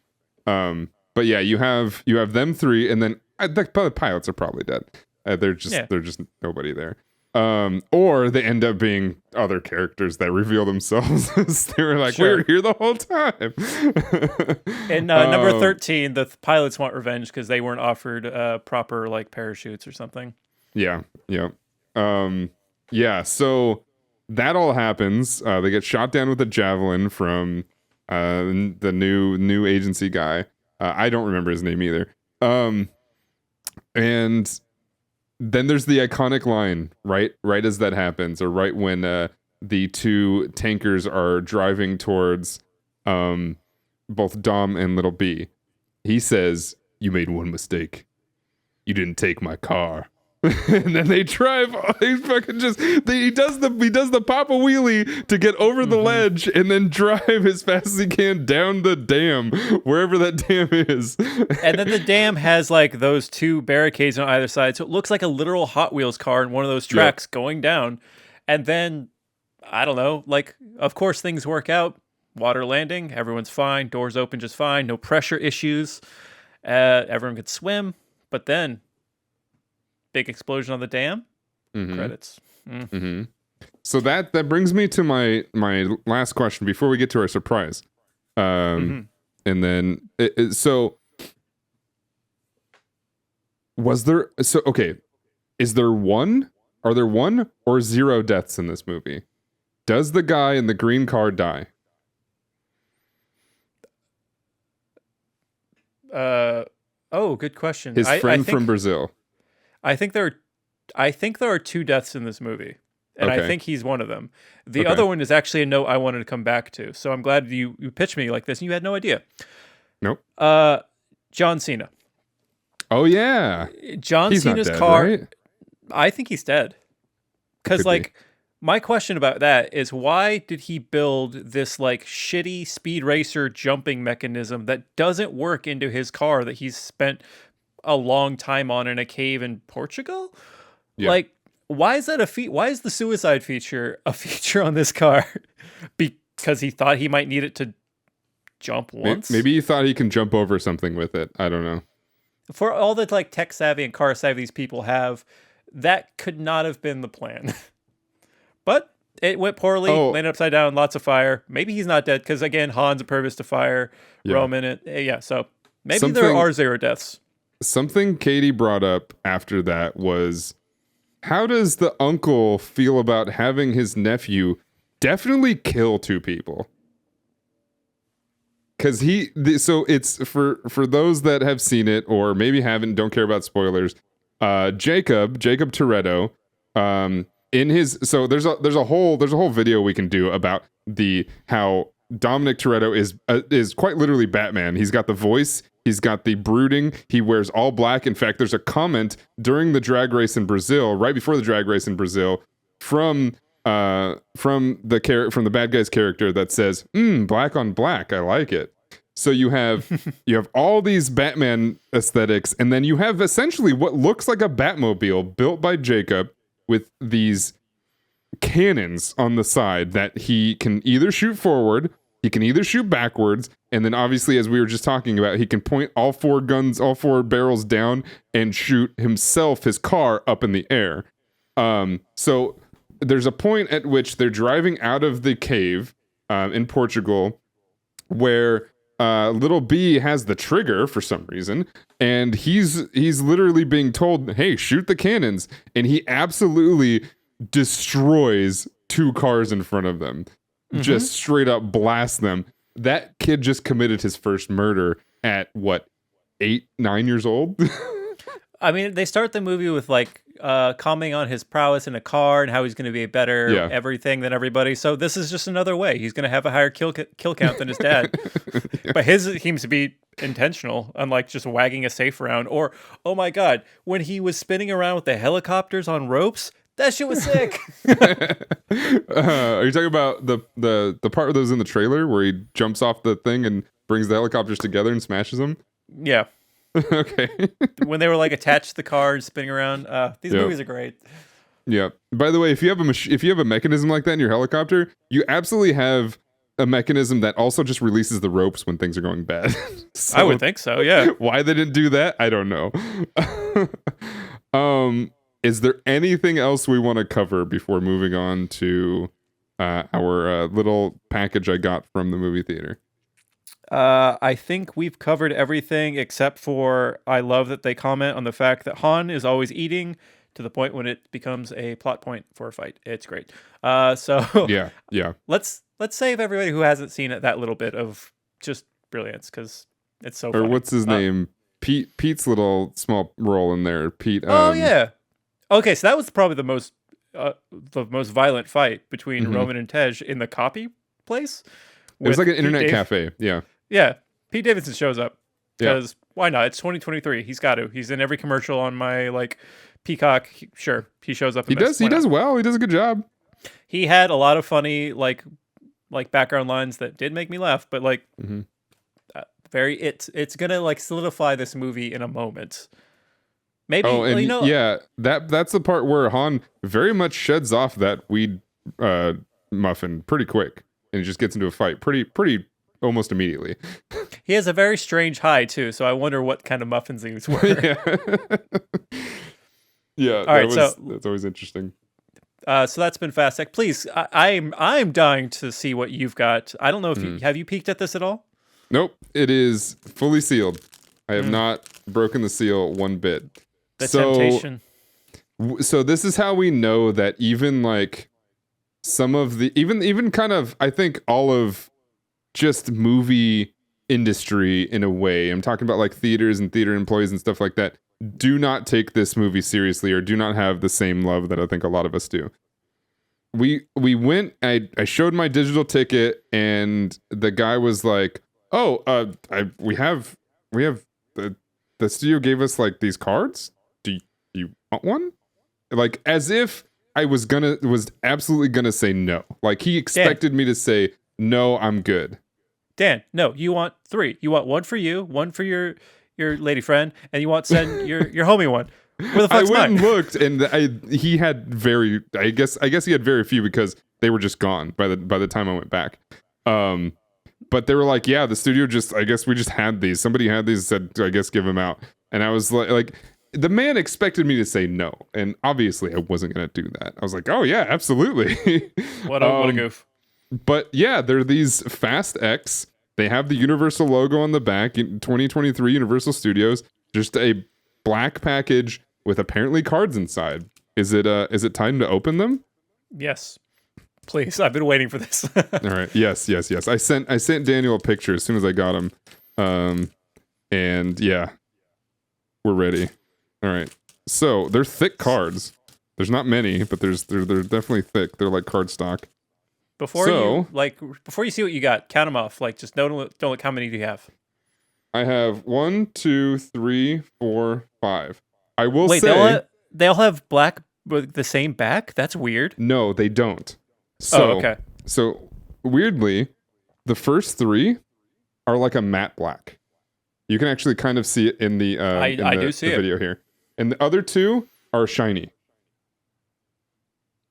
But yeah, you have them three, and then the pilots are probably dead. They're just nobody there. Or they end up being other characters that reveal themselves as they were like, Sure. we were here the whole time. In number 13, the pilots want revenge because they weren't offered proper like parachutes or something. Yeah. So that all happens. They get shot down with a javelin from the new agency guy. I don't remember his name either. And then there's the iconic line, right as that happens, or right when the two tankers are driving towards both Dom and Little B. He says, "You made one mistake. You didn't take my car." And then they drive. He fucking he does the papa wheelie to get over the ledge, and then drive as fast as he can down the dam, wherever that dam is. And then the dam has like those 2 barricades on either side, so it looks like a literal Hot Wheels car in one of those tracks going down. And then I don't know, like of course things work out. Water landing, everyone's fine. Doors open just fine. No pressure issues. Everyone could swim, but then. Big explosion on the dam. Credits. So that brings me to my last question before we get to our surprise. And then so was there? So okay, is there one? Are there 1 or 0 deaths in this movie? Does the guy in the green car die? Oh, good question. His friend from Brazil. I think there are 2 deaths in this movie. And I Okay. think he's one of them. The Okay. other one is actually a note I wanted to come back to. So I'm glad you pitched me like this and you had no idea. Nope. John Cena. Oh yeah. John He's not Cena's dead, car. right? I think he's dead. Because, Could be. like, my question about that is why did he build this, like, shitty speed racer jumping mechanism that doesn't work into his car that he's spent a long time on in a cave in Portugal? Yeah. Like, why is that why is the suicide feature a feature on this car? Because he thought he might need it to jump once? Maybe he thought he can jump over something with it. I don't know. For all the, like, tech savvy and car savvy these people have, that could not have been the plan. But it went poorly, landed upside down, lots of fire. Maybe he's not dead because, again, Han's a purpose to fire. Roman, so maybe there are 0 deaths. Something Katie brought up after that was, how does the uncle feel about having his nephew definitely kill 2 people? Because so it's for those that have seen it or maybe haven't, don't care about spoilers. Jacob Toretto, in his, so there's a whole video we can do about how Dominic Toretto is quite literally Batman. He's got the voice, he's got the brooding, he wears all black. In fact, there's a comment during the drag race in Brazil, right before the drag race in Brazil, from the bad guy's character that says, black on black, I like it. So you have all these Batman aesthetics, and then you have essentially what looks like a Batmobile built by Jacob with these cannons on the side that he can either shoot forward, he can either shoot backwards, and then obviously, as we were just talking about, he can point all 4 barrels down and shoot his car up in the air. So there's a point at which they're driving out of the cave in Portugal where little B has the trigger for some reason, and he's literally being told, hey, shoot the cannons, and he absolutely destroys 2 cars in front of them. Just straight up blast them. That kid just committed his first murder at what, 8, 9 years old? I mean, they start the movie with like commenting on his prowess in a car and how he's going to be a better everything than everybody. So this is just another way he's going to have a higher kill count than his dad. But his seems to be intentional, unlike just wagging a safe around. Or, oh my god, when he was spinning around with the helicopters on ropes, that shit was sick. Are you talking about the part that was in the trailer where he jumps off the thing and brings the helicopters together and smashes them? Yeah. Okay. When they were like attached to the car and spinning around. These movies are great. Yeah. By the way, if you have a mechanism like that in your helicopter, you absolutely have a mechanism that also just releases the ropes when things are going bad. So, I would think so, yeah. Why they didn't do that, I don't know. Is there anything else we want to cover before moving on to our little package I got from the movie theater? I think we've covered everything except for I love that they comment on the fact that Han is always eating to the point when it becomes a plot point for a fight. It's great. So yeah. Let's save everybody who hasn't seen it that little bit of just brilliance because it's so. Or funny. what's his name? Pete's little small role in there. Pete. Oh yeah. Okay, so that was probably the most violent fight between Roman and Tej in the copy place. It was like an internet cafe. Yeah. Yeah. Pete Davidson shows up because why not? It's 2023. He's got to. He's in every commercial on my like Peacock. Sure, he shows up. He does well. He does a good job. He had a lot of funny like background lines that did make me laugh, but like it's gonna like solidify this movie in a moment. Maybe that's the part where Han very much sheds off that weed muffin pretty quick and just gets into a fight pretty almost immediately. He has a very strange high too, so I wonder what kind of muffins these were. That's always interesting. So that's been Fast Tech. Please, I'm dying to see what you've got. I don't know if have you peeked at this at all? Nope, it is fully sealed. I have not broken the seal one bit. The temptation. So this is how we know that even like some of the even kind of I think all of just movie industry in a way. I'm talking about like theaters and theater employees and stuff like that. Do not take this movie seriously or do not have the same love that I think a lot of us do. we went. I showed my digital ticket, and the guy was like, "Oh, we have the studio gave us like these cards. Do you want one?" Like as if I was absolutely gonna say no. Like he expected me to say no, I'm good. Dan, no, you want 3. You want one for you, one for your lady friend, and you want send your homie one. Where the fuck's I went mine? and looked, and he had very. I guess he had very few because they were just gone by the time I went back. But they were like, yeah, the studio just. I guess we just had these. Somebody had these. Said, I guess give them out. And I was like, the man expected me to say no, and obviously I wasn't gonna do that. I was like, oh yeah, absolutely. What a goof. But yeah, they're these Fast X. They have the Universal logo on the back. 2023 Universal Studios. Just a black package with apparently cards inside. Is it time to open them? Yes. Please. I've been waiting for this. All right. Yes. I sent Daniel a picture as soon as I got him. And yeah, we're ready. All right. So they're thick cards. There's not many, but they're definitely thick. They're like cardstock. Before you see what you got, count them off. Like, just don't look how many do you have. I have 1, 2, 3, 4, 5. I will Wait, say they all have black with the same back? That's weird. no, they don't. So, okay. So weirdly, the first 3 are like a matte black. You can actually kind of see it in the video here, and the other 2 are shiny.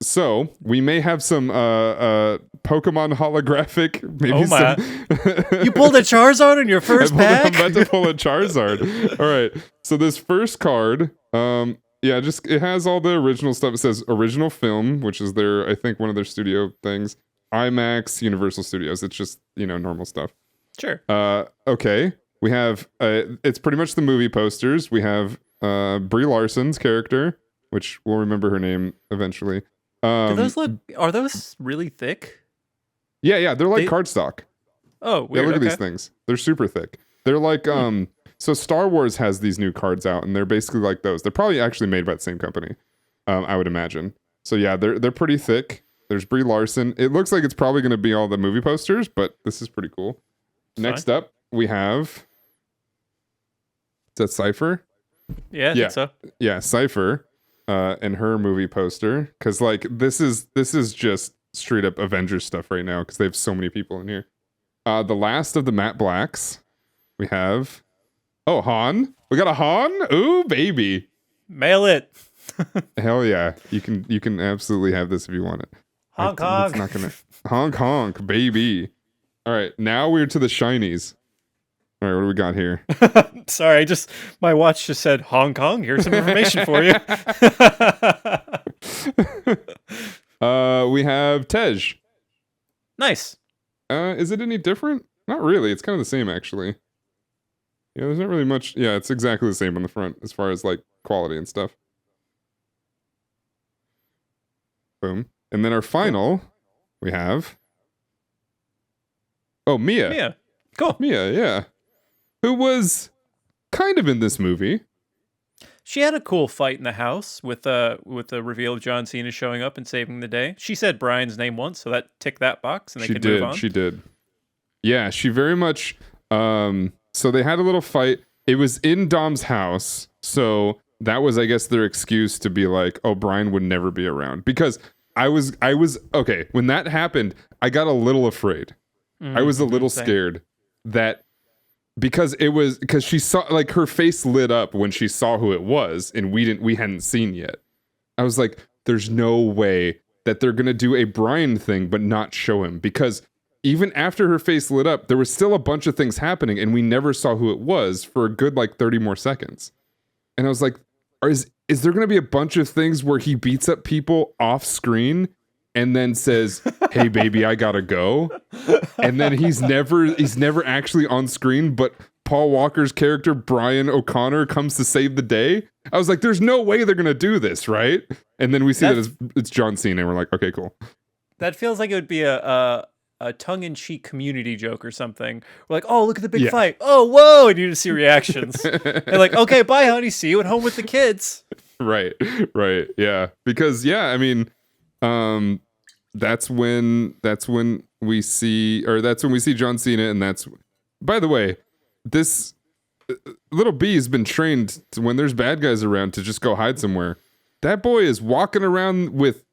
So we may have some Pokemon holographic. Maybe some. You pulled a Charizard in your first pack. I'm about to pull a Charizard. All right. So this first card, just it has all the original stuff. It says original film, which is their, I think, one of their studio things. IMAX, Universal Studios. It's just normal stuff. Sure. Okay. We have it's pretty much the movie posters. We have Brie Larson's character, which we'll remember her name eventually. Do those are those really thick? Yeah, they're like cardstock. Oh, weird. Yeah, look at these things. They're super thick. They're like, so Star Wars has these new cards out, and they're basically like those. They're probably actually made by the same company, I would imagine. So yeah, they're pretty thick. There's Brie Larson. It looks like it's probably going to be all the movie posters, but this is pretty cool. Next up, we have, is that Cypher? Yeah, I think so. Yeah, Cypher. And her movie poster, because like this is just straight up Avengers stuff right now because they have so many people in here. The last of the matte blacks, we have Han. We got a Han. Ooh, baby, mail it. Hell yeah, you can absolutely have this if you want it. Hong Kong. It's not gonna Hong Kong, baby. All right, now we're to the shinies. All right, what do we got here? Sorry, my watch just said Hong Kong. Here's some information for you. We have Tej. Nice. Is it any different? Not really. It's kind of the same, actually. Yeah, there's not really much. Yeah, it's exactly the same on the front as far as like quality and stuff. Boom. And then our final, we have. Oh, Mia. Mia. Cool. Mia, yeah. Who was kind of in this movie. She had a cool fight in the house with the reveal of John Cena showing up and saving the day. She said Brian's name once, so that ticked that box, and they could move on. She did. Yeah, she very much. So they had a little fight. It was in Dom's house, so that was, I guess, their excuse to be like, "Oh, Brian would never be around." Because I was okay when that happened. I got a little afraid. I was a little scared that. Because she saw, like, her face lit up when she saw who it was, and we hadn't seen yet. I was like, there's no way that they're gonna do a Brian thing but not show him, because even after her face lit up, there was still a bunch of things happening, and we never saw who it was for a good like 30 more seconds. And I was like, is there gonna be a bunch of things where he beats up people off screen and then says, "Hey baby, I gotta go," and then he's never actually on screen, but Paul Walker's character Brian O'Connor comes to save the day? I was like, "There's no way they're gonna do this, right?" And then we see that it's John Cena, and we're like, "Okay, cool." That feels like it would be a tongue-in-cheek community joke or something. We're like, "Oh, look at the big fight! Oh, whoa!" And you just see reactions. And like, "Okay, bye, honey. See you at home with the kids." Right, yeah. Because I mean, that's when we see John Cena, and that's, by the way, this little B has been trained to, when there's bad guys around, to just go hide somewhere. That boy is walking around with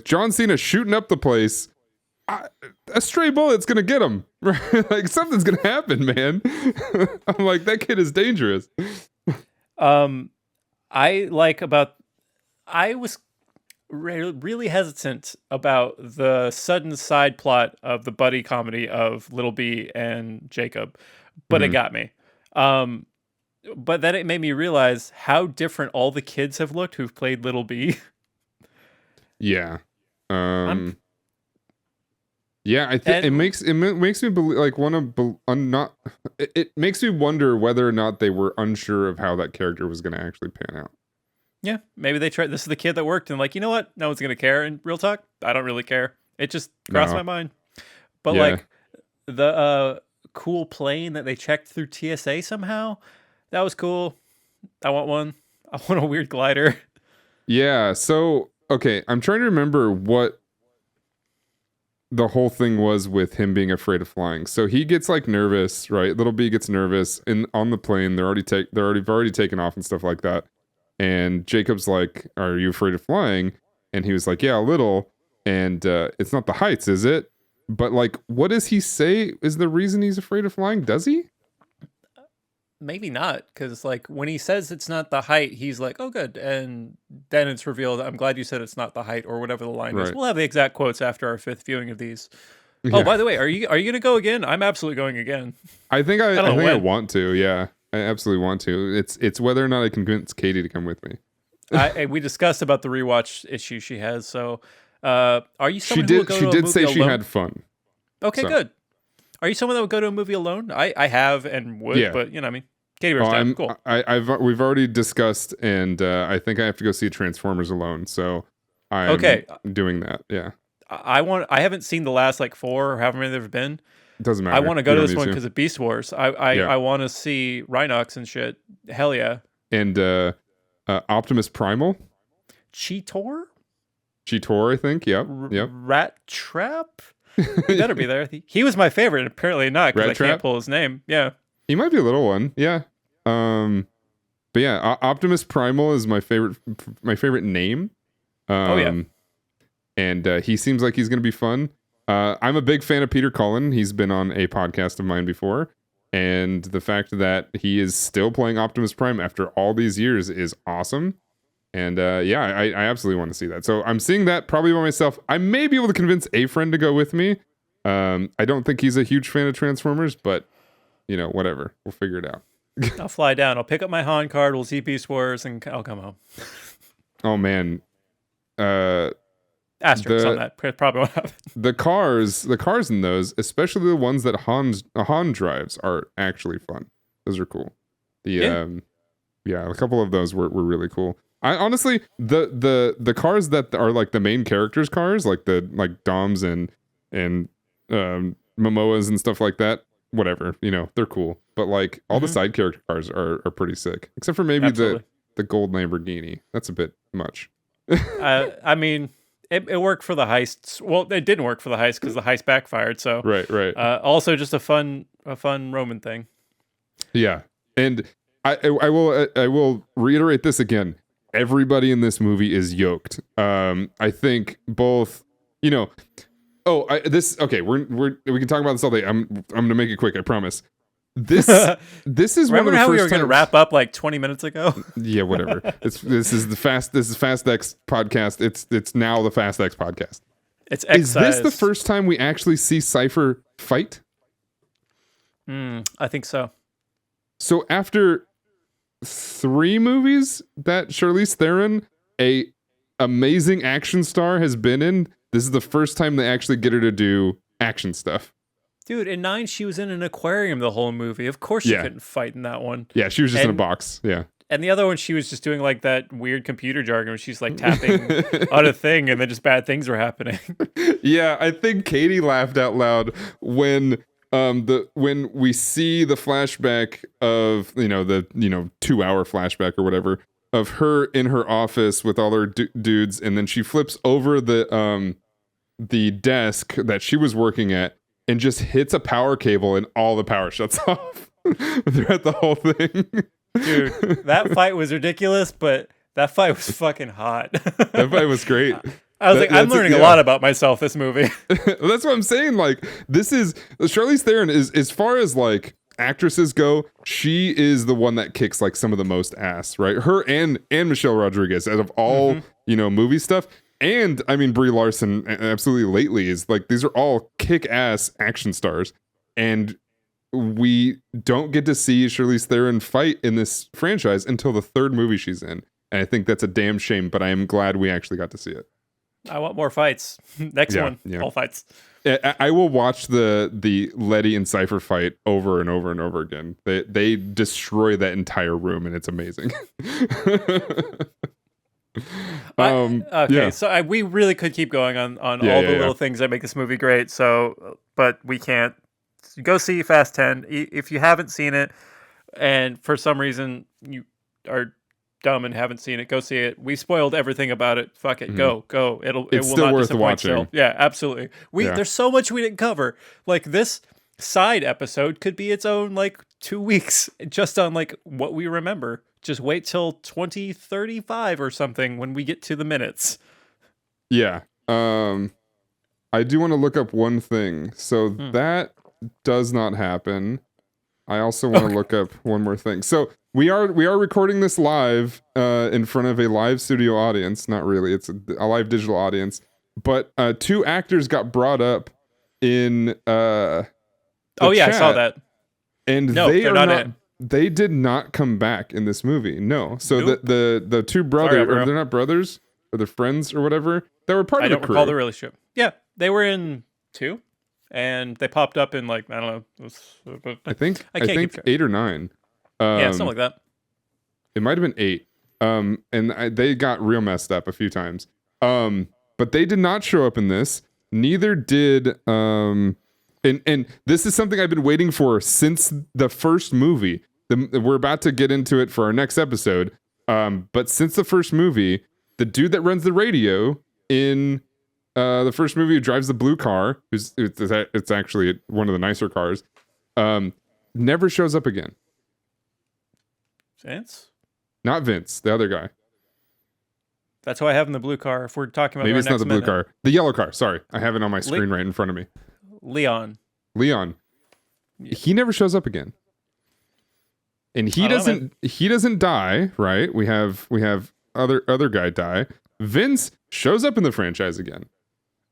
John Cena shooting up the place. A stray bullet's gonna get him. Right? Like, something's gonna happen, man. I'm like, that kid is dangerous. I was really hesitant about the sudden side plot of the buddy comedy of Little B and Jacob, but it got me. But then it made me realize how different all the kids have looked who've played Little B. Yeah. Yeah, I think it makes me believe, like, not. It makes me wonder whether or not they were unsure of how that character was going to actually pan out. Yeah, maybe they tried. This is the kid that worked, and like, you know what? No one's gonna care. And real talk, I don't really care. It just crossed my mind. But like the cool plane that they checked through TSA somehow, that was cool. I want one. I want a weird glider. Yeah. So okay, I'm trying to remember what the whole thing was with him being afraid of flying. So he gets like nervous, right? Little B gets nervous, and on the plane they're already taken off and stuff like that. And Jacob's like, "Are you afraid of flying?" And he was like, "Yeah, a little." And it's not the heights, is it? But like, what does he say is the reason he's afraid of flying? Does he? Maybe not, because like when he says it's not the height, he's like, "Oh, good." And then it's revealed, "I'm glad you said it's not the height," or whatever the line is. We'll have the exact quotes after our 5th viewing of these. Yeah. Oh, by the way, are you gonna go again? I'm absolutely going again. I think I want to. Yeah. I absolutely want to. It's whether or not I can convince Katie to come with me. We discussed about the rewatch issue she has. So, are you someone who will go to a movie alone? She did say she had fun. Okay, good. Are you someone that would go to a movie alone? I have and would, but you know, I mean, Katie Bear's down. Cool. We've already discussed, and I think I have to go see Transformers alone. So I'm doing that. Yeah. I haven't seen the last like 4 or however many there have been. Doesn't matter. I want to go to this one because of Beast Wars. I want to see Rhinox and shit. Hell yeah. And Optimus Primal. Cheetor, I think. Yep. Rat Trap. He better be there. He was my favorite. Apparently not, because I can't pull his name. Yeah. He might be a little one. Yeah. But yeah, Optimus Primal is my favorite name. Oh yeah. And he seems like he's going to be fun. I'm a big fan of Peter Cullen. He's been on a podcast of mine before. And the fact that he is still playing Optimus Prime after all these years is awesome. And I absolutely want to see that. So I'm seeing that probably by myself. I may be able to convince a friend to go with me. I don't think he's a huge fan of Transformers, but, you know, whatever. We'll figure it out. I'll fly down. I'll pick up my Han card. We'll see Beast Wars, and I'll come home. Oh, man. Asterisks on that. Probably won't happen. The cars in those, especially the ones that Han drives, are actually fun. Those are cool. A couple of those were really cool. I honestly, the cars that are like the main characters' cars, like Dom's and Momoa's and stuff like that, whatever, you know, they're cool. But like all the side character cars are pretty sick, except for maybe the gold Lamborghini. That's a bit much. I mean, it worked for the heists. Well, it didn't work for the heist because the heist backfired. So right. Also, just a fun Roman thing. Yeah, and I will reiterate this again. Everybody in this movie is yoked. I think both, you know. Oh, we can talk about this all day. I'm gonna make it quick. I promise. This is Remember one of the how first we were going to wrap up like 20 minutes ago? Yeah, whatever. This is Fast X podcast. It's now the Fast X podcast. It's Is this the first time we actually see Cypher fight? I think so. So after 3 movies that Charlize Theron, a amazing action star, has been in, this is the first time they actually get her to do action stuff. Dude, in 9, she was in an aquarium the whole movie. Of course she couldn't fight in that one. Yeah, she was just in a box. Yeah. And the other one, she was just doing like that weird computer jargon where she's like tapping on a thing and then just bad things were happening. Yeah, I think Katie laughed out loud when we see the flashback of, the 2-hour flashback or whatever of her in her office with all her dudes, and then she flips over the the desk that she was working at and just hits a power cable and all the power shuts off throughout the whole thing. Dude, that fight was ridiculous, but that fight was fucking hot. That fight was great. I was like, I'm learning a lot about myself this movie. That's what I'm saying. Like, this is Charlize Theron is, as far as like actresses go, she is the one that kicks like some of the most ass, right? Her and Michelle Rodriguez out of all movie stuff. And I mean Brie Larson absolutely lately is like, these are all kick-ass action stars, and we don't get to see Charlize Theron fight in this franchise until the third movie she's in. And I think that's a damn shame, but I am glad we actually got to see it. I want more fights. Next one, all fights. I will watch the Letty and Cypher fight over and over and over again. They destroy that entire room, and it's amazing. So we really could keep going on all the little things that make this movie great. So, but we can't. Go see Fast 10 if you haven't seen it, and for some reason you are dumb and haven't seen it. Go see it. We spoiled everything about it. Fuck it. Go. It will still not worth disappoint. watching. Still. Yeah, absolutely. There's so much we didn't cover. Like, this side episode could be its own like 2 weeks just on like what we remember. Just wait till 2035 or something when we get to the minutes. Yeah. I do want to look up one thing. So that does not happen. I also want to look up one more thing. So we are recording this live in front of a live studio audience. Not really. It's a live digital audience. But 2 actors got brought up in chat, I saw that. And they're not in. They did not come back in this movie. No. So the 2 brothers, or they're not brothers, or they're friends or whatever, they were part of the crew. I don't recall the relationship. Yeah, they were in 2. And they popped up in like, I don't know. I think 8 or 9. Something like that. It might have been 8. And they got real messed up a few times. But they did not show up in this. Neither did. And this is something I've been waiting for since the first movie. We're about to get into it for our next episode. But since the first movie, the dude that runs the radio in the first movie, who drives the blue car, it's actually one of the nicer cars, never shows up again. Vince? Not Vince, the other guy. That's who I have in the blue car. If we're talking about maybe it's not the blue car, the yellow car. Sorry, I have it on my screen right in front of me. Leon. He never shows up again, and he doesn't die. Right? We have other guy die. Vince shows up in the franchise again.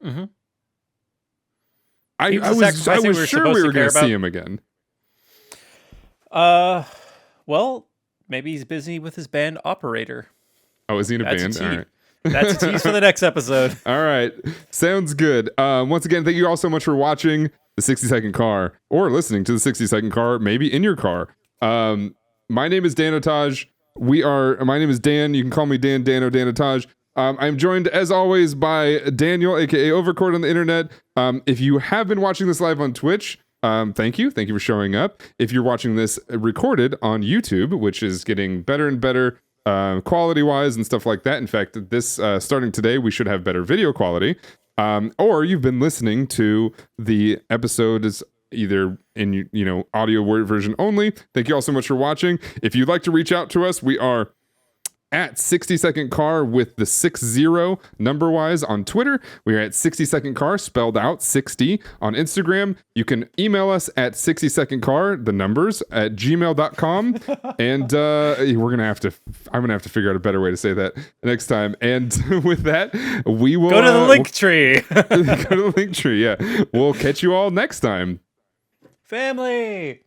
Mm-hmm. I was sure we were going to see him again. Well, maybe he's busy with his band Operator. Oh, is he in a band? All right. That's a tease for the next episode. All right. Sounds good. Once again, thank you all so much for watching the 60-second car, or listening to the 60-second car, maybe in your car. My name is Danotage. My name is Dan. You can call me Danotage. I'm joined, as always, by Daniel, aka Overcord on the internet. If you have been watching this live on Twitch, thank you for showing up. If you're watching this recorded on YouTube, which is getting better and better quality wise and stuff like that. In fact, this starting today, we should have better video quality. Or you've been listening to the episode is either in audio word version only. Thank you all so much for watching. If you'd like to reach out to us, we are at 60-second car with the 60 number wise on Twitter. We are at 60-second car spelled out 60 on Instagram. You can email us at 60-second car, the numbers, at gmail.com. And I'm gonna have to figure out a better way to say that next time. And with that, we will go to the link tree. Go to the link tree. Yeah, we'll catch you all next time. Family.